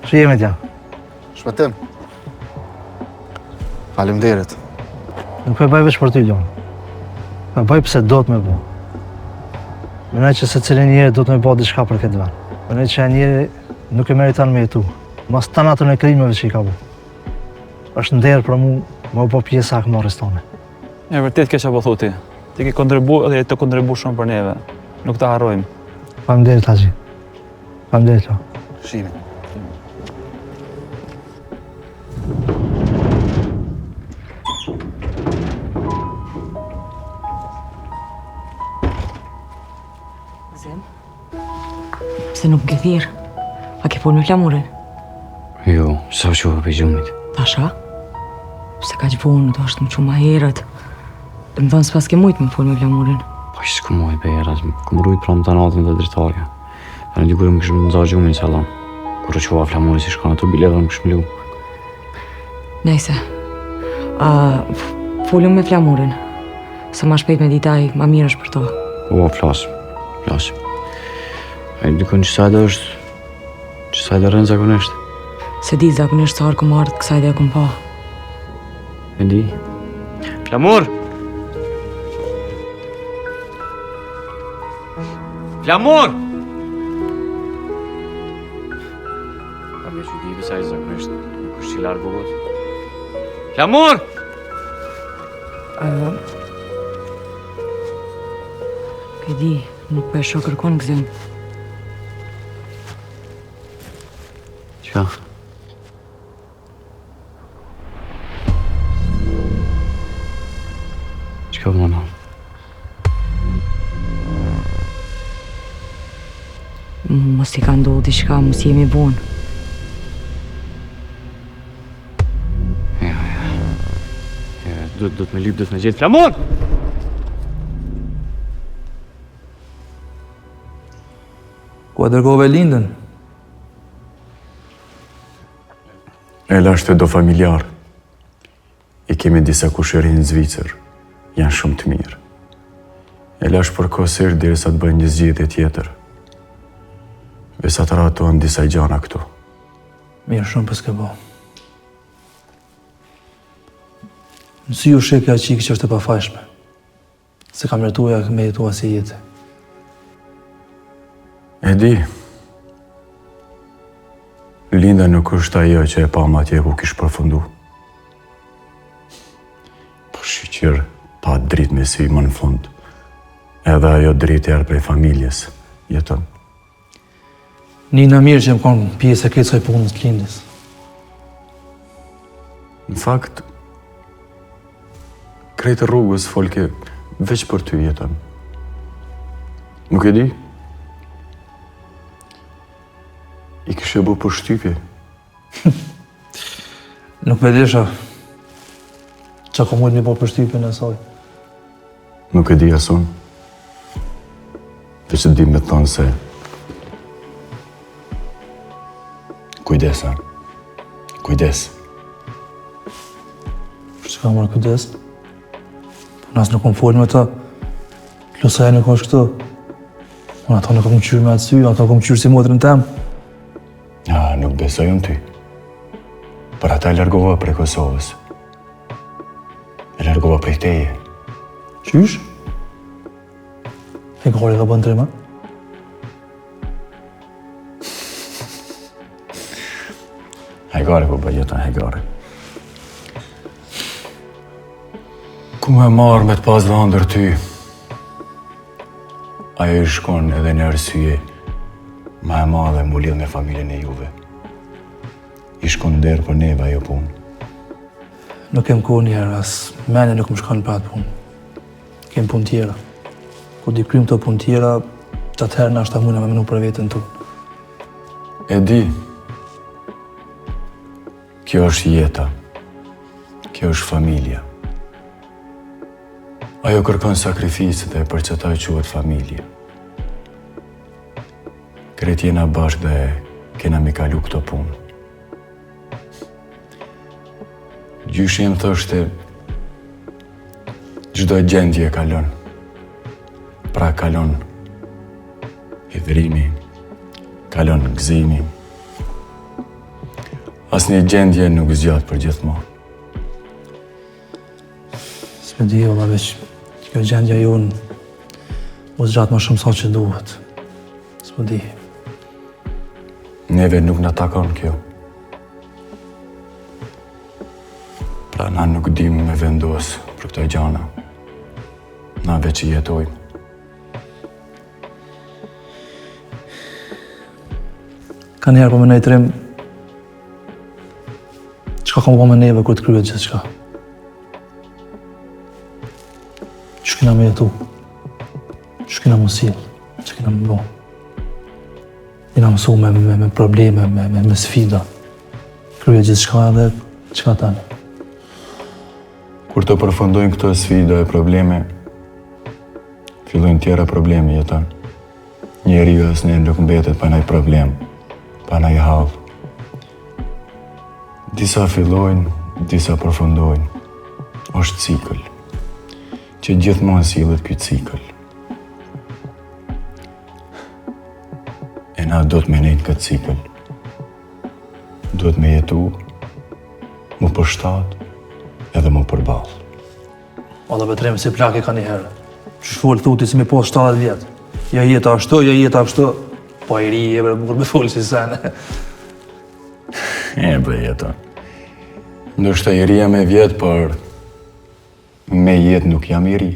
Shjeme t'ja.
Shpëtim. Faleminderit.
Nuk e bëj veç për ty lanë. E bëj pse do të me bo. Menoj që se cilin njeri do të me bo diçka për këtë vend. Menoj që e njeri nuk e meriton me jetu. Mas të natën e krimeve që i ka bu. Është nderë për mu, më po pjesa akmoris tone.
E vërtet ke që po thuti. Ti ke kontribu edhe të kontribu shumë për neve. Nuk të harrojmë.
Faleminderit Haxhi. Faleminderit la.
Shimi.
Se nuk më ke thirë. A ke folë me flamurin?
Jo, sa u qova për gjumit.
Tasha? Se ka që vonë, do është më që ma herët. Dhe më thonë s'pas ke mujtë më folë me flamurin.
Po që s'ku mojt për jeras, këmë rujt pra më të natën dhe dritarja. Dhe në dikur më këshmë nëza gjumin salam. Kur u qova flamurin si shka në të bilet dhe më këshmë lu.
Nejse. Folëm me flamurin. Se ma shpejt me ditaj, ma mirë është për to.
Po, flasim. A i dikon që sajde është, që sajde rënë zakonisht.
Se di zakonisht sa orë këm ardhë, kësaj dhe e këm pa.
E di. Flamur! Flamur! Kam e që di bësa i zakonisht, nuk është që larë bëgot. Flamur!
Ke di, nuk për shok kërkon gëzim.
Qa? Qka më në?
Mos i ka ndodhë diçka, mos jemi bunë.
Do të me lyp, do të me gjithë. Flamur!
Ku e dërgove lindën?
Ela është do familjar. I kemi disa kushëri në Zvicër. Janë shumë të mirë. Ela është për kosirë dhe sa të bëjnë një zgjidhje tjetër. Besa të ratohen disa gjana këtu.
Mirë shumë për s'ke bo. Nësi ju shekja qikë që është e pafajshme. Se kam jetuja me jetua si jetë.
E di. Linda nuk është ajo që e pa ma atje ku kishë përfundu. Po shqyqyrë, pa dritë me si më në fund. Edhe ajo dritë erë prej familjes, jetën.
Nina mirë që më konë pjesë e këtë soj punës të lindës.
Në fakt, krejtë rrugës folke veç për ty jetën. Nuk e di? I kështë e bu për shtypje.
Nuk vedesha që ka mujtë mi po për shtypje në saj.
Nuk e di asun. Veç e di me thonë se kujdesa. Kujdes.
Për që ka mërë kujdes? Po nësë nuk kom folë me ta. Lusaja nuk është këtu. Unë ato nuk kom qyrë me atë sy, ato kom qyrë si motrën tem.
Ja, nuk besoj unë ty. Për ata e largova prej Kosovës. E largova prej teje.
Qysh? E gori ka bënë trema?
Hajgare po bëjjetën, hajgare. Ku me marrë me të pas dhe ndër ty? Ajo i shkon edhe një arsye ma e madhe mu lidh me familjen e juve. I shkon derë për neve ajo punë.
Nuk kem kohë njerë, as mene nuk më shkon për atë punë. Kem punë tjera. Ku di krym të punë tjera, të atëherë në ashtë ta muna me menu për vetën tu.
E di, kjo është jeta. Kjo është familja. Ajo kërkon sakrificët e për që ta quhet familje. Krejt jena bashkë dhe kena mi kalu këto punë. Gjyshi jem thoshte, çdo gjendje kalon. Pra kalon hidhrimi, kalon gëzimi. Asnjë gjendje nuk zgjat për gjithmonë.
S'me di, ola veç, kjo gjendja jonë u zgjat më shumë sa që duhet. S'me di.
Neve nuk na takon kjo. Pra na nuk dim me vendos për këto gjana. Na veç i jetojmë.
Ka njerë po me nejtë rrim, qka ka më po me neve kur të kryet gjithë qka? Që kina me jetu? Që kina më silë? Që kina me bo? jena mësu me probleme, me sfida. Krye gjithë shka edhe qka tani.
Kur të përfundojnë këto sfida e probleme, fillojnë tjera probleme jeton. Njeriu asnjëherë nuk mbetet pa ndonjë problem, pa ndonjë hall. Disa fillojnë, disa përfundojnë. Është cikël, që gjithmonë sillet ky cikël. E na do të menejt këtë cikël. Duhet me jetu, mu përshtat, edhe mu përball.
Alla betrem si plake ka një herë. Që shfolë thuti si me pas 70 vjetë. Ja jeta ashtu, ja jeta ashtu. Po i ri e bre bukur me folë si sene.
E bre jeton. Ndoshta i ri jam e vjetë, por me jetë nuk jam i ri.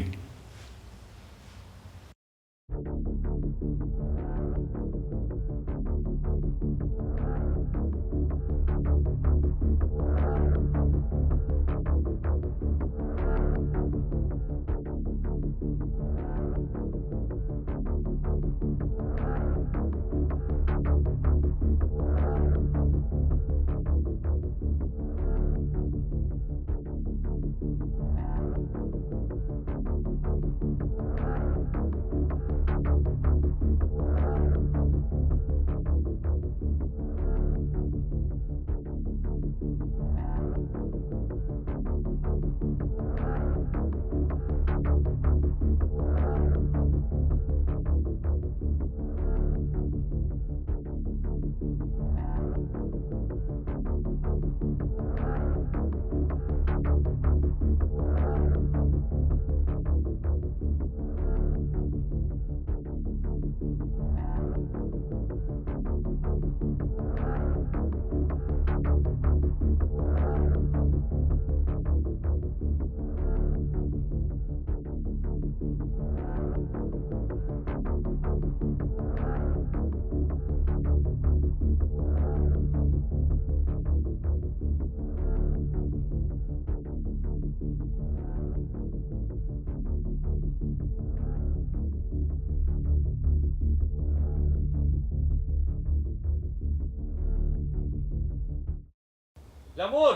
Flamur!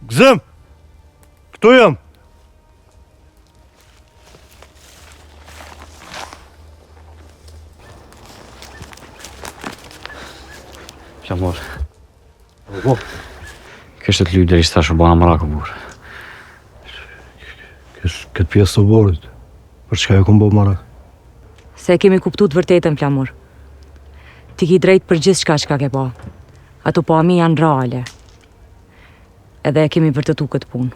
Gzëm! Këtu jam!
Flamur. Kështë të lyp deri stash u bana mraku burë.
Këtë pjesë të borit, për çka e kom bo marak?
Se kemi kuptu të vërtetën, Flamur. Ti ki drejt për gjithë shka ke ba. Ato po ami janë reale. Edhe e kemi vërtetu këtë punë.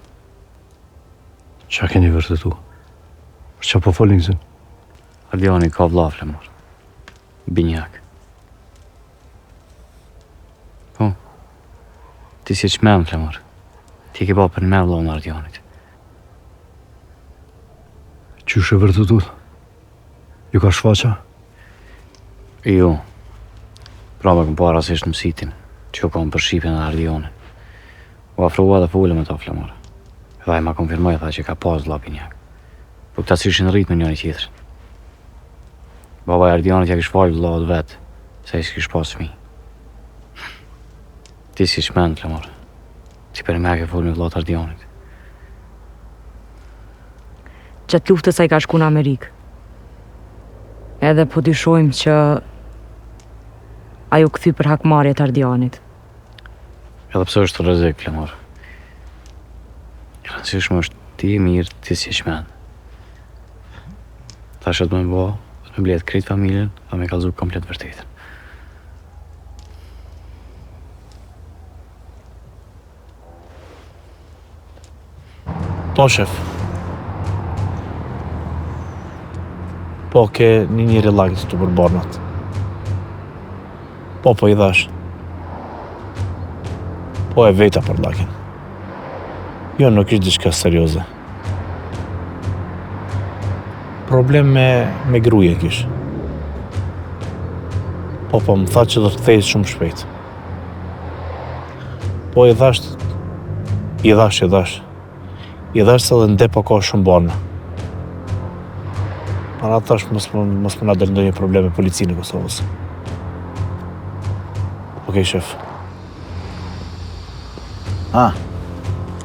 Qa keni vërtetu? Për qa po folin këzën?
Ardioni ka vlla, Flamur. Binjak. Po, ti si qmen, Flamur. Ti ke ba për me vlla në Ardionit.
Qysh e vërtetut? Ju ka shfaqa?
Jo. Prava këm po rasisht në sitin, që kom për Shqipin dhe Ardionin. U afrua dhe fulle me ta, Flamur. Edhe ai ma konfirmoj tha që ka pas vlla Binjak. Po këta s'ishin rrit me njëri tjetrin. Baba e Ardionit ja kish falë vllaut vet, se ai s'kish pas fëmijë. Ti si shmend, Flamur. Ti për me ke folë me vllaut Ardionit.
Gjatë luftës ai ka shku në Amerikë. Edhe po dyshojmë që ajo këthy për hakmarrjet Ardionit.
Edhe pse është rrezik, Flamur. E rëndësishme është ti mirë, ti si shmend. Tash do të më bëj, do të më blet krejt familjen, dhe me kallëzu komplet vërtetën.
Po, shef. Po, ke një njëri lagit të përbornat. Po, i dhash. Po, e veta për lagin. Jo, nuk ishtë diçka serioze. Problem me gruje kish. Po, më tha që do të kthejt shumë shpejt. Po, i dhash. I dhash se dhe ndepo ka shumë borna. Para tash mos më na del ndonjë problem me policinë e Kosovës. Okej, shef.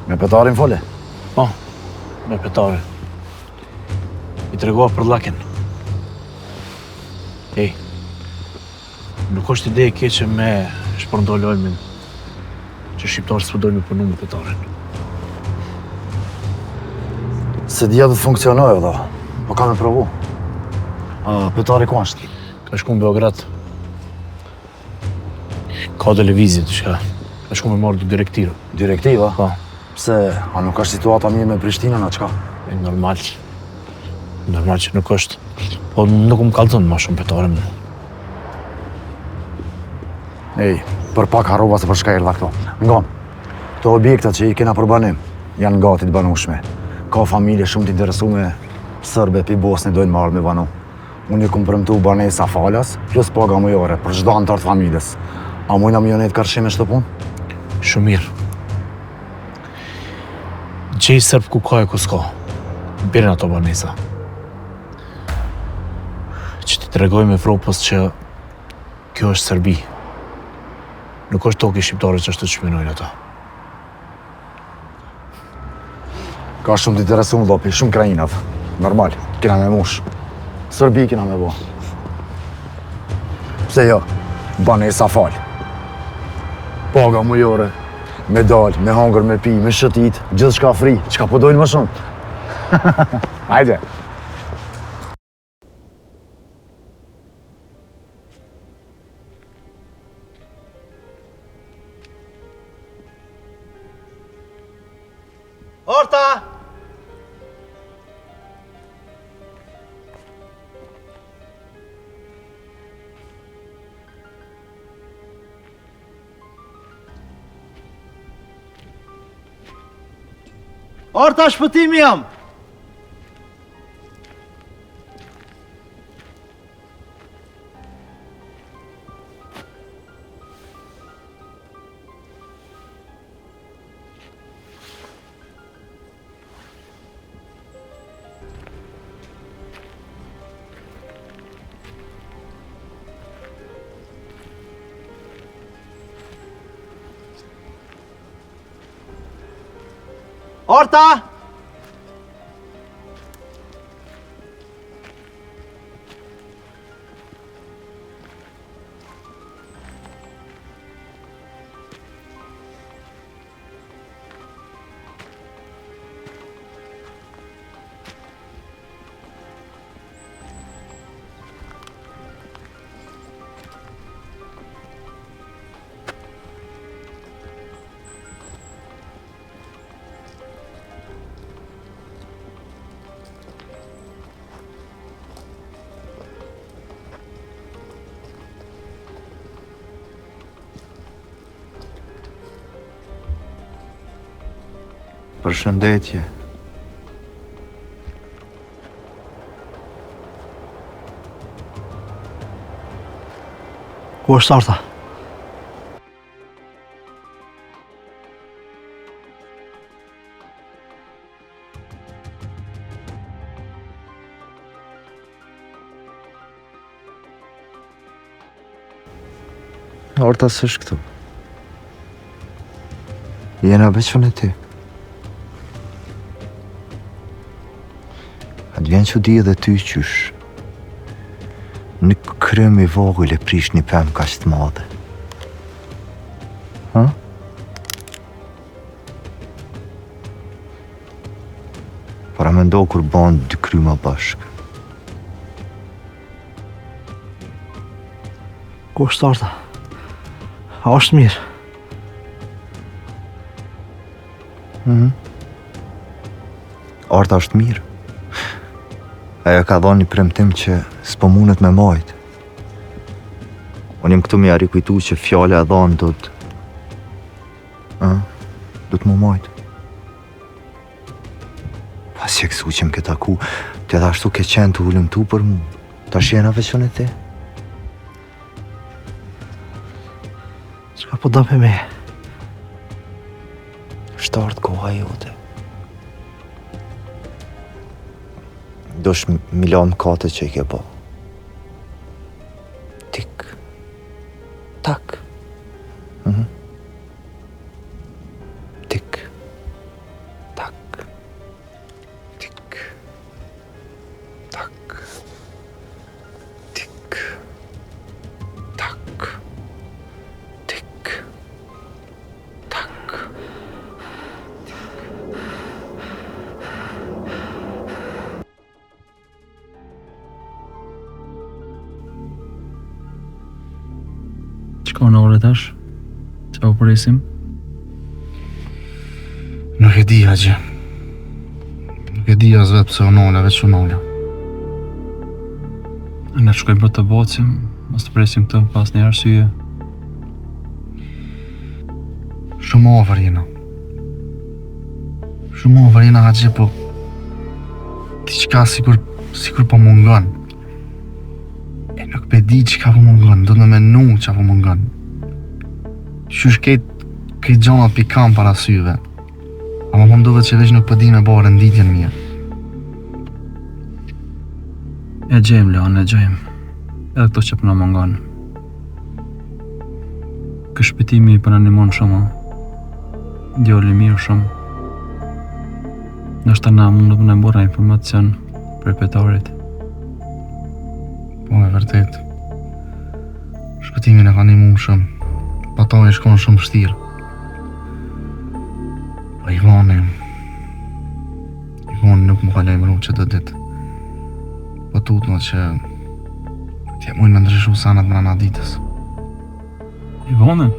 Me petarin fole?
Po, me petarin. I tregova për llaken. Ej, nuk është ide e keqe me shpërndol Olmin që shqiptarët s'po dojnë me punu me petarin.
Se dhja të funksionojë, dha. Po ka me provu. Petari ku ashtë?
Ka shku në Beograd. Ka televizje të shka. Ka shku me marrë direktivë.
Direktiva?
Po.
Pse, a nuk është situata mirë me Prishtinën, a qka?
Normal. Normal që nuk është. Po nuk më kallëzën ma shumë petarin.
Ej, për pak harrova se për shka erdha këto. Ngon, këto objektat që i kena për banim, janë gati të banushme. Ka familje shumë të interesume, sërbe pi Bosni dojnë marrë me banu. Unë i kumë përëmtu banesa falas, plus paga mujore për çdo antar të familjes. A mujna më jonet karshime shtë punë?
Shumë mirë. Gjej sërb ku ka e ku s'ka. Birin ato banesa. Që ti tregoj me Evropës që kjo është Serbi. Nuk është toki shqiptare që është të çminojnë ata.
Ka shumë të interesuar dhopi, shumë krajinav. Normal, kena me mush. Sërbi kena me bo. Pse jo, banesa fal. Paga mujore, me dal, me hangër, me pi, me shëtit, gjithë shka fri, qka po dojnë më shumë. Hajde.
Orta! Orta, shpëtimi jam! Orta!
Përshëndetje.
Ku është Arta?
Arta s'është këtu. Jena veçën e ti. Atë vjen që di edhe ty qysh. Në krem i vogël e prish një pemë kaq të madhe. Ha? Para me ndo kur ban dy kryma bashk.
Ku është Arta? A është mirë?
Arta është mirë. Aja ka dhënë një premtim që s'po mundet me majt. Unë jam këtu me ja rikujtu që fjala e dhënë do të më majt. Pas që kësu që më ke taku, të edhe ashtu ke qenë të ullëm tu për mu. Tash jena veçën e ti.
Çka po do me?
Shtartë koha jote. dosh milion kate që i ke bo. Tik. Tak. Tik. Tak. Tik. Tak. Tik. Tak. Tik. Tak.
Qka në ore tash? Qa u presim?
Nuk e di, Haqe. Nuk e di as vetë pse unolla, veç unolla.
Ne shkojmë për të bocim, mos të presim këtë pas një arsye.
Shumë ofër jena. Shumë ofër jena, Haqe, po... diçka sikur po mungon. E nuk pe di çka po mungon, do të menu çka po mungon. Qysh këtë gjonat pikam para syve. Ama më duhet që veç nuk po di me bo renditjen mirë.
E gjejmë, Leon, e gjejmë. Edhe këto që përna mungon. Kë shpëtimi për në animon shumë. Djoli mirë shumë. Nështë na mund të në bora informacion për petarit.
Po, e vërtet. Shpëtimin e ka animu shumë. Pa ta e shkon shumë shtirë. Po Ivani nuk më ka lejmëru që të ditë. Po tutno që t'je mujnë me ndryshu sanat mrana ditës.
Ivanin?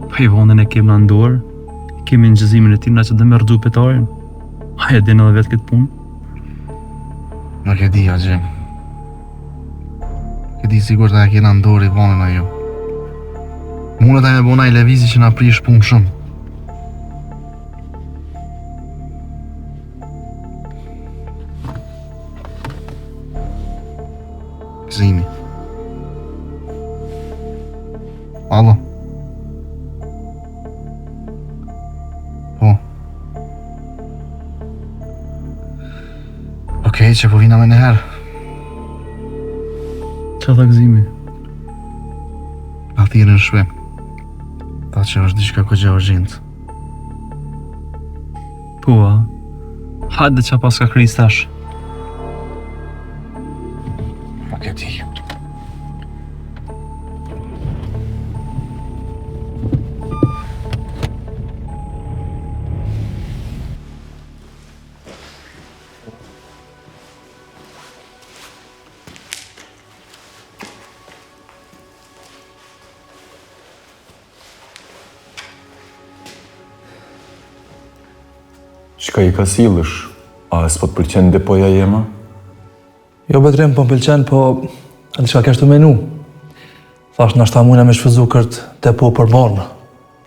Pa Ivanin e kemë në ndorë, kemi në gjëzimin e tim na që dhe me rëgju petarin. A e din edhe vetë këtë punë?
Nuk e di, Haqe. Nuk e di sigur të e kena ndorë Ivanin a ju. Mune taj me bona i levizi që na prish punë shumë. Zimi. Alo. Po. Okej, që po vina me njëherë.
Qa tha Gëzimi?
A thirë në shpem. Ta që është diçka këgja urgjent.
Po, a? Hajde qa pas ka kris tash.
Nuk e di.
Qka i ka sillësh? A s'po të pëlqen depoja jema?
Jo betrim, po m'pëlqen, po... a diçka kesh të menu. Thash nështë ta mujna me shfëzu kërtë depo për barna.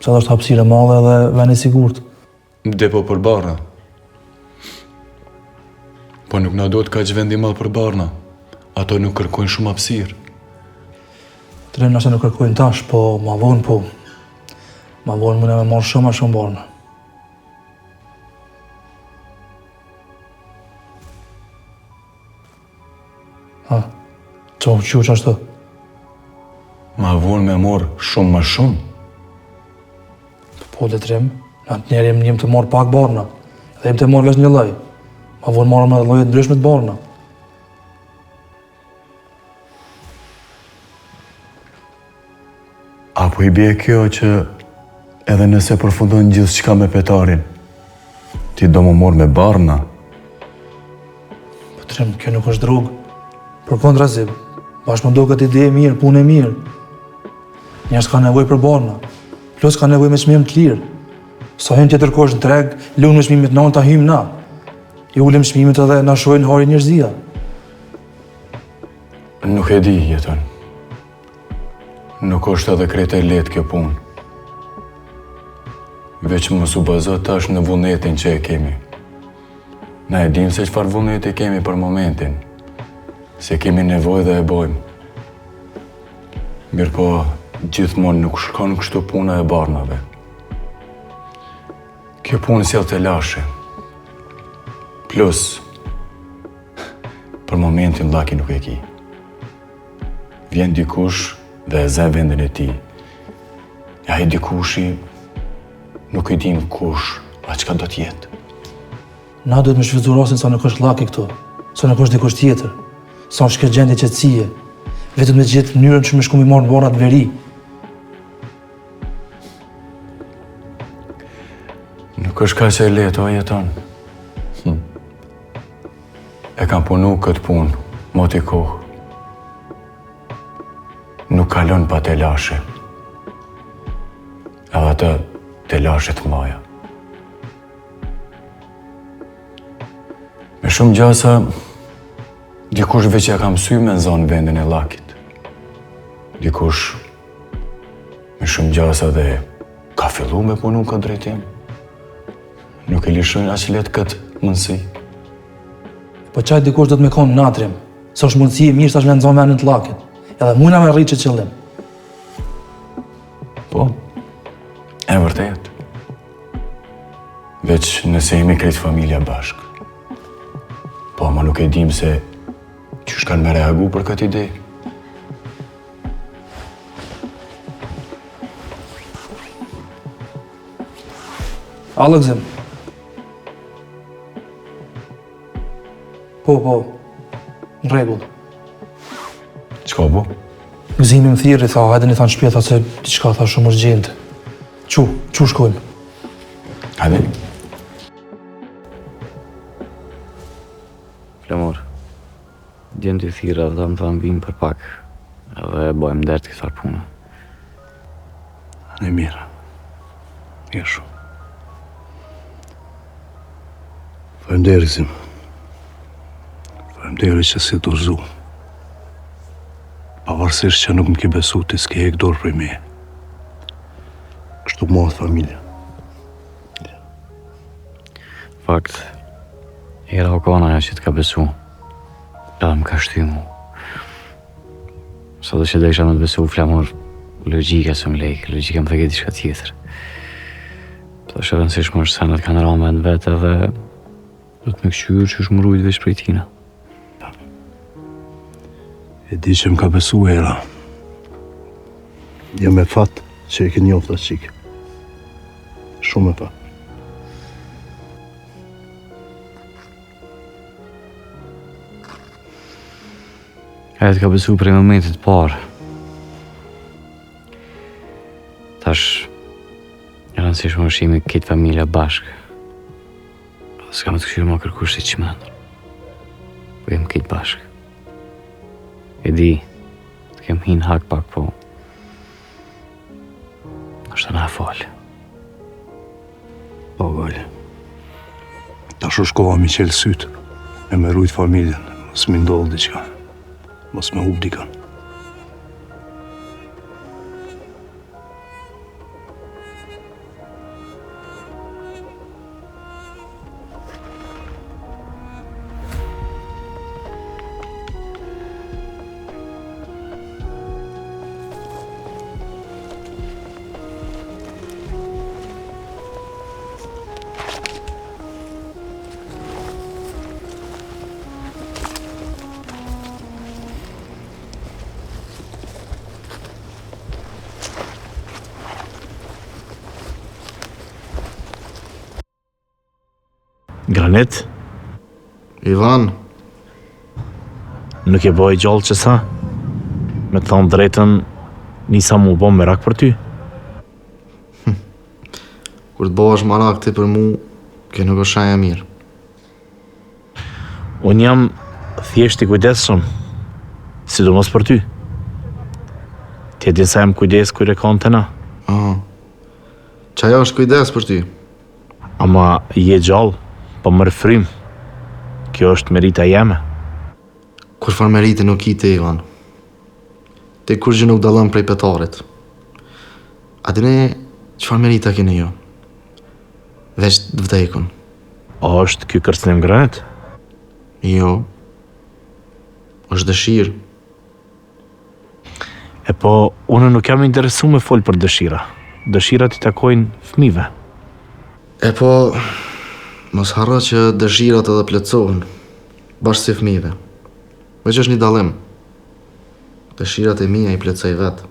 Se dhe është hapësire madhe dhe veni sigurt.
Depo për barna? Po nuk na duhet kaq vendi madh për barna. Ato nuk kërkojnë shumë hapësirë.
Trim nëse nuk kërkojnë tash, po ma vonë po. Ma vonë mujna me marrë shumë a shumë barna. Ha, që më që ashtë?
Ma vonë me morë shumë ma shumë?
Po, letrim, në të njerë jem të morë pak barna, dhe jem të morë vesh një loj. Ma vonë marrë me dhe lojet ndryshme të barna.
Apo i bje kjo që edhe nëse përfundon gjithë qka me petarin, ti do më morë me barna?
Po, trim, kjo nuk është drogë. Për kontra si, bashkë më do këtë ide e mirë, punë e mirë. Njerës ka nevoj për barna, plus ka nevoj me çmim të lirë. Sa hynë tjetër kosh në treg, lunë me çmimit në ta hymë na. I ullim çmimit edhe na shojnë hari njerëzia.
Nuk e di, jeton. Nuk është edhe krejt e letë kjo punë. Veç mos u bazot tash në vullnetin që e kemi. Na e dim se çfarë vullneti kemi për momentin. Se kemi nevojë dhe e bojmë. Mirë po, gjithmonë nuk shkon kështu puna e barnave. Kjo punë sjell të lashe. Plus, për momentin Llaki nuk e ki. Vjen dikush dhe e zë vendin e ti. E ai dikushi nuk e dim kush, a çka do t'jetë.
Na duhet me shfrytzu rastin sa nuk është Llaki këtu, sa nuk është dikush tjetër, sa është këtë gjendje qetësie, vetëm me gjetë mënyrën që me shku mi marrë në banat veri.
Nuk është ka që e letë, o jeton. E kam punu këtë punë, moti kohë. Nuk kalon pa telashe. Edhe atë telashe të mlaja. Me shumë gjasa, dikush veç ja kam sy me nëzonë vendin e Llakit. Dikush me shumë gjasa dhe ka fillu me punu këtë drejtim. Nuk e lishojnë aq letë këtë mundësi.
Po qaj dikush do të me konë natrim, se është mundësi e mirë sa është me nëzonë vendin të Llakit. Edhe mujna me rritë që qëllim.
Po, e vërtet. Veç nëse jemi krejt familja bashkë. Po, ma nuk e dim se qysh kanë me reagu për këtë ide.
Allëgzim. Po, në rregull.
Qka bu?
Gëzimi më thirë i tha, hajde një thanë shpjeta se diçka tha shumë urgjente. Qu shkojmë?
Hajde.
Flamur, djenë të thira dhe më thanë vim për pak, edhe bojmë dertë kësar punë.
Në mirë. Mirë shumë.
Faleminderit. Faleminderit që si dorëzu. Pavarësisht që nuk më ke besu ti s'ke hek dorë prej me. Kështu mohët familja.
Fakt, era Okana ajo që t'ka besu, edhe më ka shty mu. Sa do që desha me të besu, Flamur, logjika së më lejkë, logjika më theket diçka tjetër. Të është rëndësishme është senet kanë rame në vetë edhe do të me këshyrë që është më rujt veç prej tina.
E di që më ka besu era. Jam me fat që e ke njoftë atë qikë. Shumë me fat.
E të ka besu prej momentit parë. Tash, e rëndësishme është jemi këtë familja bashkë. S'ka me të këshyrë ma kërkush si qmenë. Po jem këtë bashkë. E di, të kem hinë hak pak, po është të na falë.
Po, gale. Tash është koha mi qelë sytë, e me rujtë familjen, mos mi ndodhë diqka, mos me hub dikan.
Granit?
Ivan?
Nuk e boj gjallë që sa? Me të thonë drejtën, nisa mu bo merak për ty.
Kur të bëhesh marak ti për mu, ke nuk është shaja mirë.
Unë jam thjesht i kujdesshëm, sidomos për ty. Ti e din sa jam kujdes kur e kanë të na.
Qaja është kujdes për ty?
Ama je gjallë, po mërë frym. Kjo është merita jeme.
Kur farë merite nuk i te, Ivan. Te kur gjë nuk dalën prej petarit. A dine qëfar merita kene jo? Veç të vdekun.
A është kjo kërcënim Granit?
Jo. është dëshirë.
E po, unë nuk jam interesu me folë për dëshira. Dëshirat i takojnë fëmive.
E po, mos harro që dëshirat edhe plotësohen, bashkë si fëmijëve. Veç është një dalim. Dëshirat e mia I plotësoj vetë.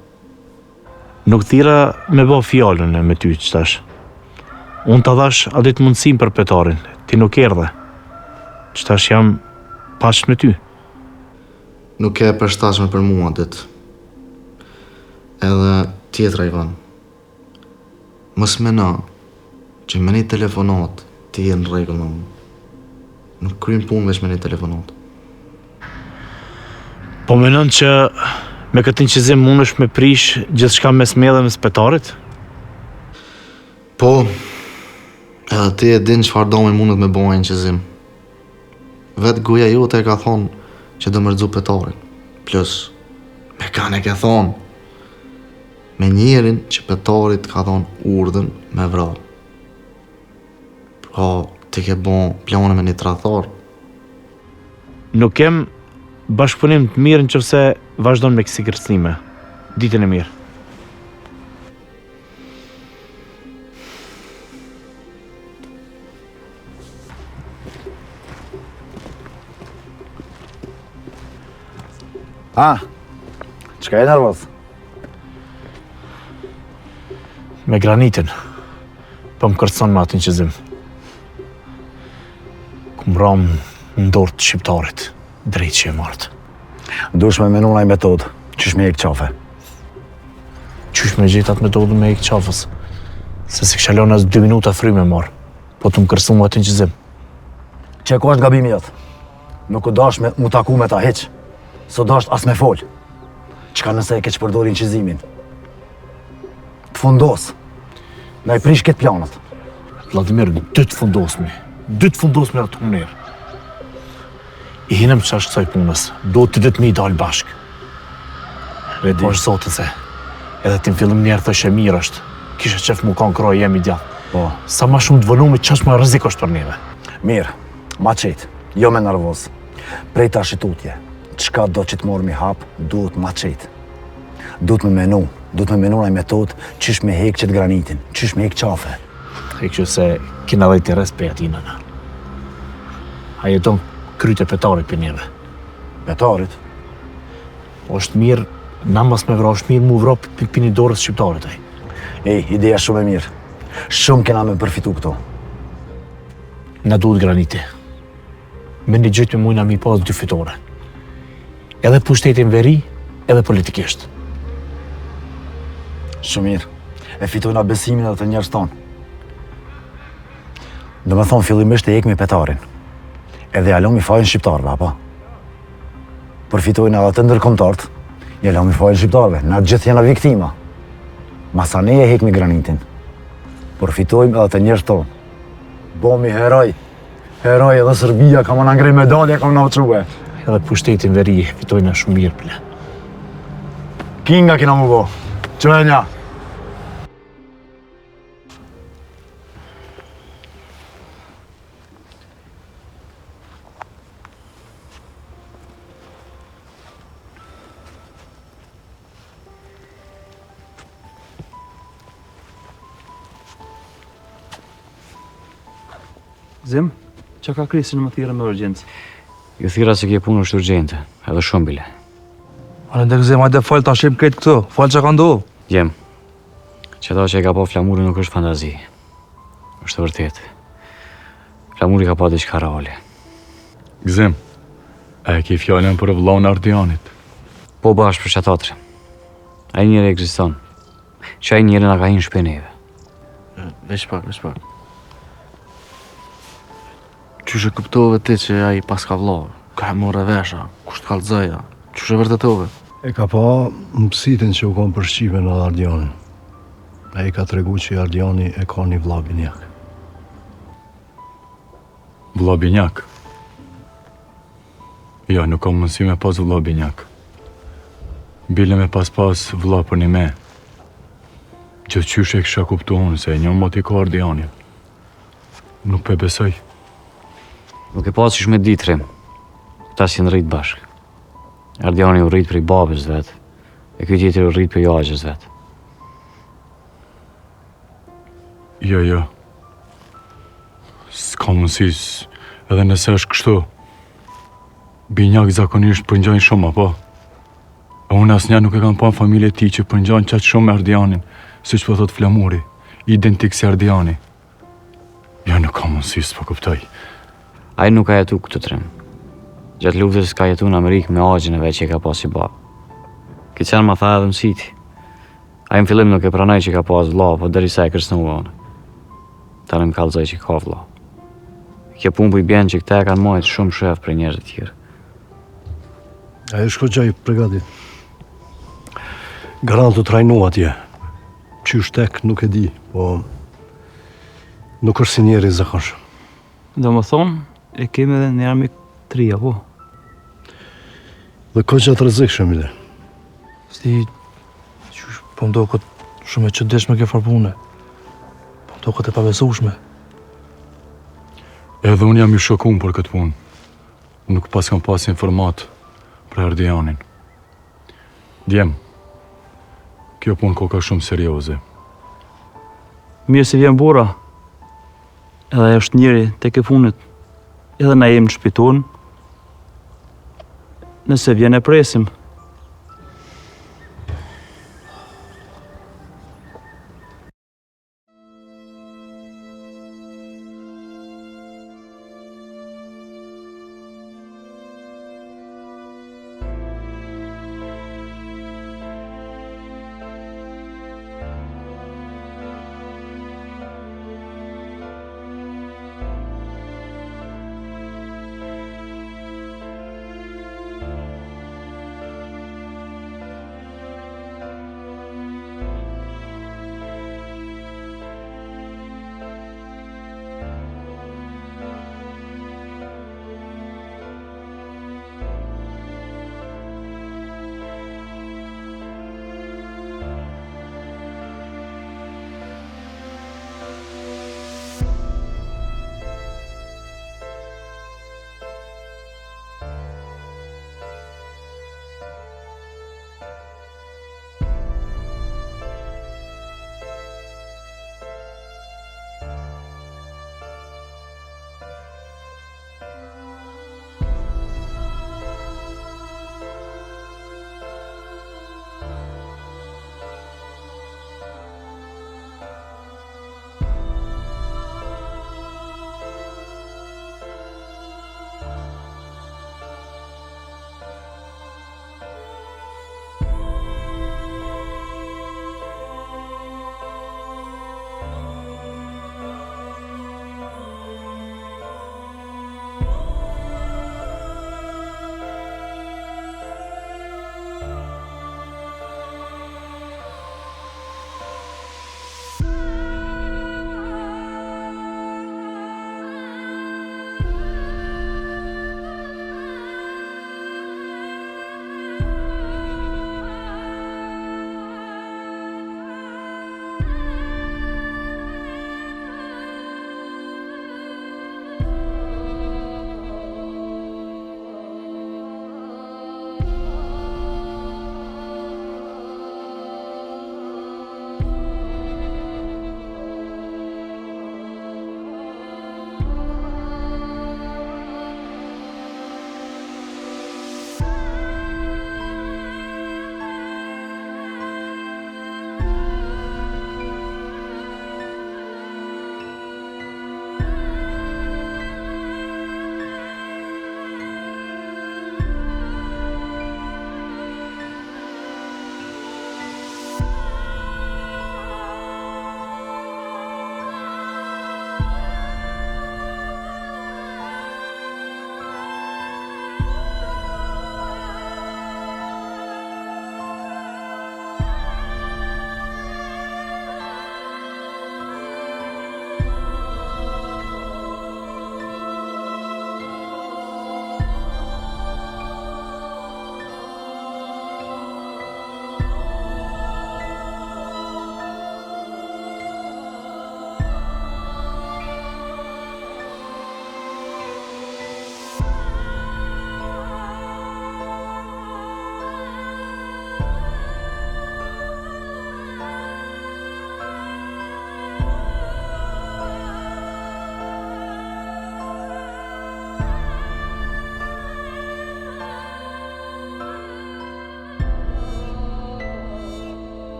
Nuk thira me bë fjallën me ty që tash. Unë të dhash a ditë mundësim për petarin, ti nuk erdhe. Që tash jam pash me ty.
Nuk e përshtatshme për mua ditë. Edhe tjetra Ivan. Mos meno që me një telefonat ti je në rregull me mua. Nuk kryen punë veç me një telefonat.
Po menon që me këtë inqizim mund është me prish gjithçka mes me dhe mes petarit?
Po, edhe ti e din çfarë domen mundet me bëjë inqizim. Vetë goja jote e ka thonë që do mërzu petarin. Plus, me kanë e ke thonë. Me njerin që petarit ka thonë urdhën me vrarë. Pra, ti ke bon plane me një tradhtar.
Nuk kem bashkëpunim të mirë nëse vazhdon me kësi kërcënime. Ditën e mirë.
Çka e nervoz?
Me granitin, po më kërcon me atë inqizim. Kum ram në dorë të shqiptarit, drejt që e martë.
Dush me menu naj metodë, qysh me ik qafe.
Qysh me gjetë atë metodën me ik qafës, se si kësha lona 2 minuta fry me marë, po të më kërcon me atë inqizim.
Që ko është gabimi jëtë? Nuk u dash me mu taku me ta heq, so dash as me fol. Qka nëse e ke që përdori inqizimin? Të fundos. Na I prish këtë planët.
Vladimir, 2 të fundosmi. 2 të fundosmi atë të mënirë. I hinem që është kësaj punës. Do të ditë me I dalë bashkë. Po është zotën se. Edhe ti në fillim njerë thëshe mirë është. Kishe qef mu kanë kroj jemi djatë.
Po.
Sa ma shumë të vënume që është ma rëzik është për neve.
Mirë, ma qetë. Jo me nervoz. Prej ta shitutje. Qka do që të morë mi hap, duhet ma qetë. Duhet me menu naj metodë qysh me hek qëtë granitin, qysh me hek qafe.
E kështu se kina dhe të respekt I nëna. A jeton kryte petarit për njeve.
Petarit?
është mirë, na mas me vra, është mirë mu vra për një dorës shqiptarit aj.
Ej, ideja shumë e mirë. Shumë kena me përfitu këto.
Na duhet graniti. Me një gjytë me mujna mi pas 2 fitore. Edhe pushtetin veri, edhe politikisht.
Shumë mirë. E fitojna besimin edhe të njerëz tonë. Do me thonë fillimisht e ekmi petarin. Edhe jalom I fajnë shqiptarve, apo? Përfitojna edhe të ndërkombëtarët, jalom I fajnë shqiptarve, na gjithë jena viktima. Masa ne e hekmi granitin. Përfitojmë edhe të njerëz tonë. Bomi heroj. Heroj edhe Serbia ka më na ngrej medalje, kam na uçue.
Edhe pushtetin veri fitojna shumë mirë ple.
Kinga kina mu bo. Qënja.
Zim, që ka krisin më thira me urgjencë?
Ju thira se kje punë është urgjente, edhe shumë bile.
Anë ndër Gzim, hajde fal ta shim këtë këtu, fal që ka ndohë.
Jem, që ta që e ka po Flamuri nuk është fantazi. është vërtet. Flamuri ka po diçka reale.
Gzim, a e ke fjallën për vllahun Ardianit?
Po bashkë për qatatërë. Ai njëri ekziston. Që ai njëri na ka hinë shpeneve.
Veç pak. Qysh e kuptove ti që ai pas ka vllah? Ka e morë vesha, kusht kallëzoja. Qysh e vërtetove?
E ka pa mësitin që u kom për shqipen në Ardianin. A I ka tregu që Ardiani e ka një vlla binjak.
Vlla binjak? Jo, nuk kam mundësi me pas vlla binjak. Bile me pas vlla për një me. Gjithë qysh e kësha kuptu unë, se një mot I ka Ardianin. Nuk pe besoj.
Nuk e pas ish me ditrim. Këta si në rritë bashkë. Ardiani u rritë për I babës vetë, e këtë tjetër u rritë për jaqës vetë.
Jo. S'ka mundësis, edhe nëse është kështu. Binjak zakonisht përngjojnë shumë, apo? A unë asnjë nuk e kam pa në familje ti që përngjojnë qatë shumë me Ardianin, si që po thot Flamuri, identik si Ardiani. Ja nuk kam mundësi s'po kuptoj.
Ai nuk ka jetu këtë trim. Gjatë luftës ka jetu në Amerikë me agjën e veç që ka pas i babë. Ki qenë ma tha edhe mësiti. Ai në fillim nuk e pranoj që ka pas vlla, po derisa e kërcënua unë. Tani më kallëzoj që ka vlla. Kjo punë po i bjen që këta e kanë marrë shumë shef për njerëz të tjerë.
Ai është goxha i përgatit. Garantë të trajnu atje. Qysh tek nuk e di, po nuk është si njeri zakonshëm.
Do më thonë, e kemi edhe një armik 3, apo?
Dhe goxha të rrezikshëm ide.
Sti, qysh, po mdo këtë shumë e çuditshme kjo farpune. Po mdo këtë e pabesueshme.
Edhe unë jam i shokuar për këtë punë. Nuk pas kam pas informat për Ardianin. Djem, kjo punë ko ka shumë serioze.
Mirë se vjen bura. Edhe është njëri tek e funit. Edhe na jemi në shpiton. Nëse vjen e presim.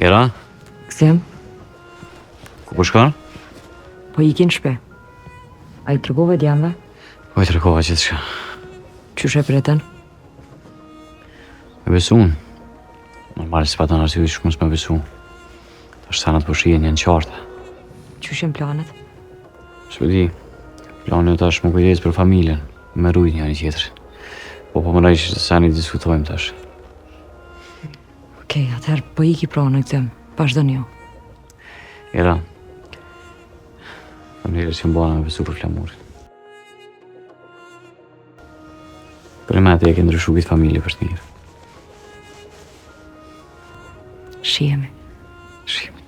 Era,
Kthim,
ku po shkon?
po ikin shpe. A I tërgove djamve?
Po I tregova gjithçka.
Qysh e preten?
Me besu unë. Normal se paton arsye që mos me besu. Tash sanat po shihen janë qarta.
Qysh janë planet?
S'po di. Plani tash më kujdes për familjen, me rujt njëri tjetrin. Po më rajsh se sa ne diskutojmë tash.
Okej, atëherë po iki pra në këtëm, vazhdoni ju.
Era. Familja që më bëna me besu për flamurin. Për e me atë e ke ndryshu këtë familje për të mirë.
Shihemi.
Shihemi.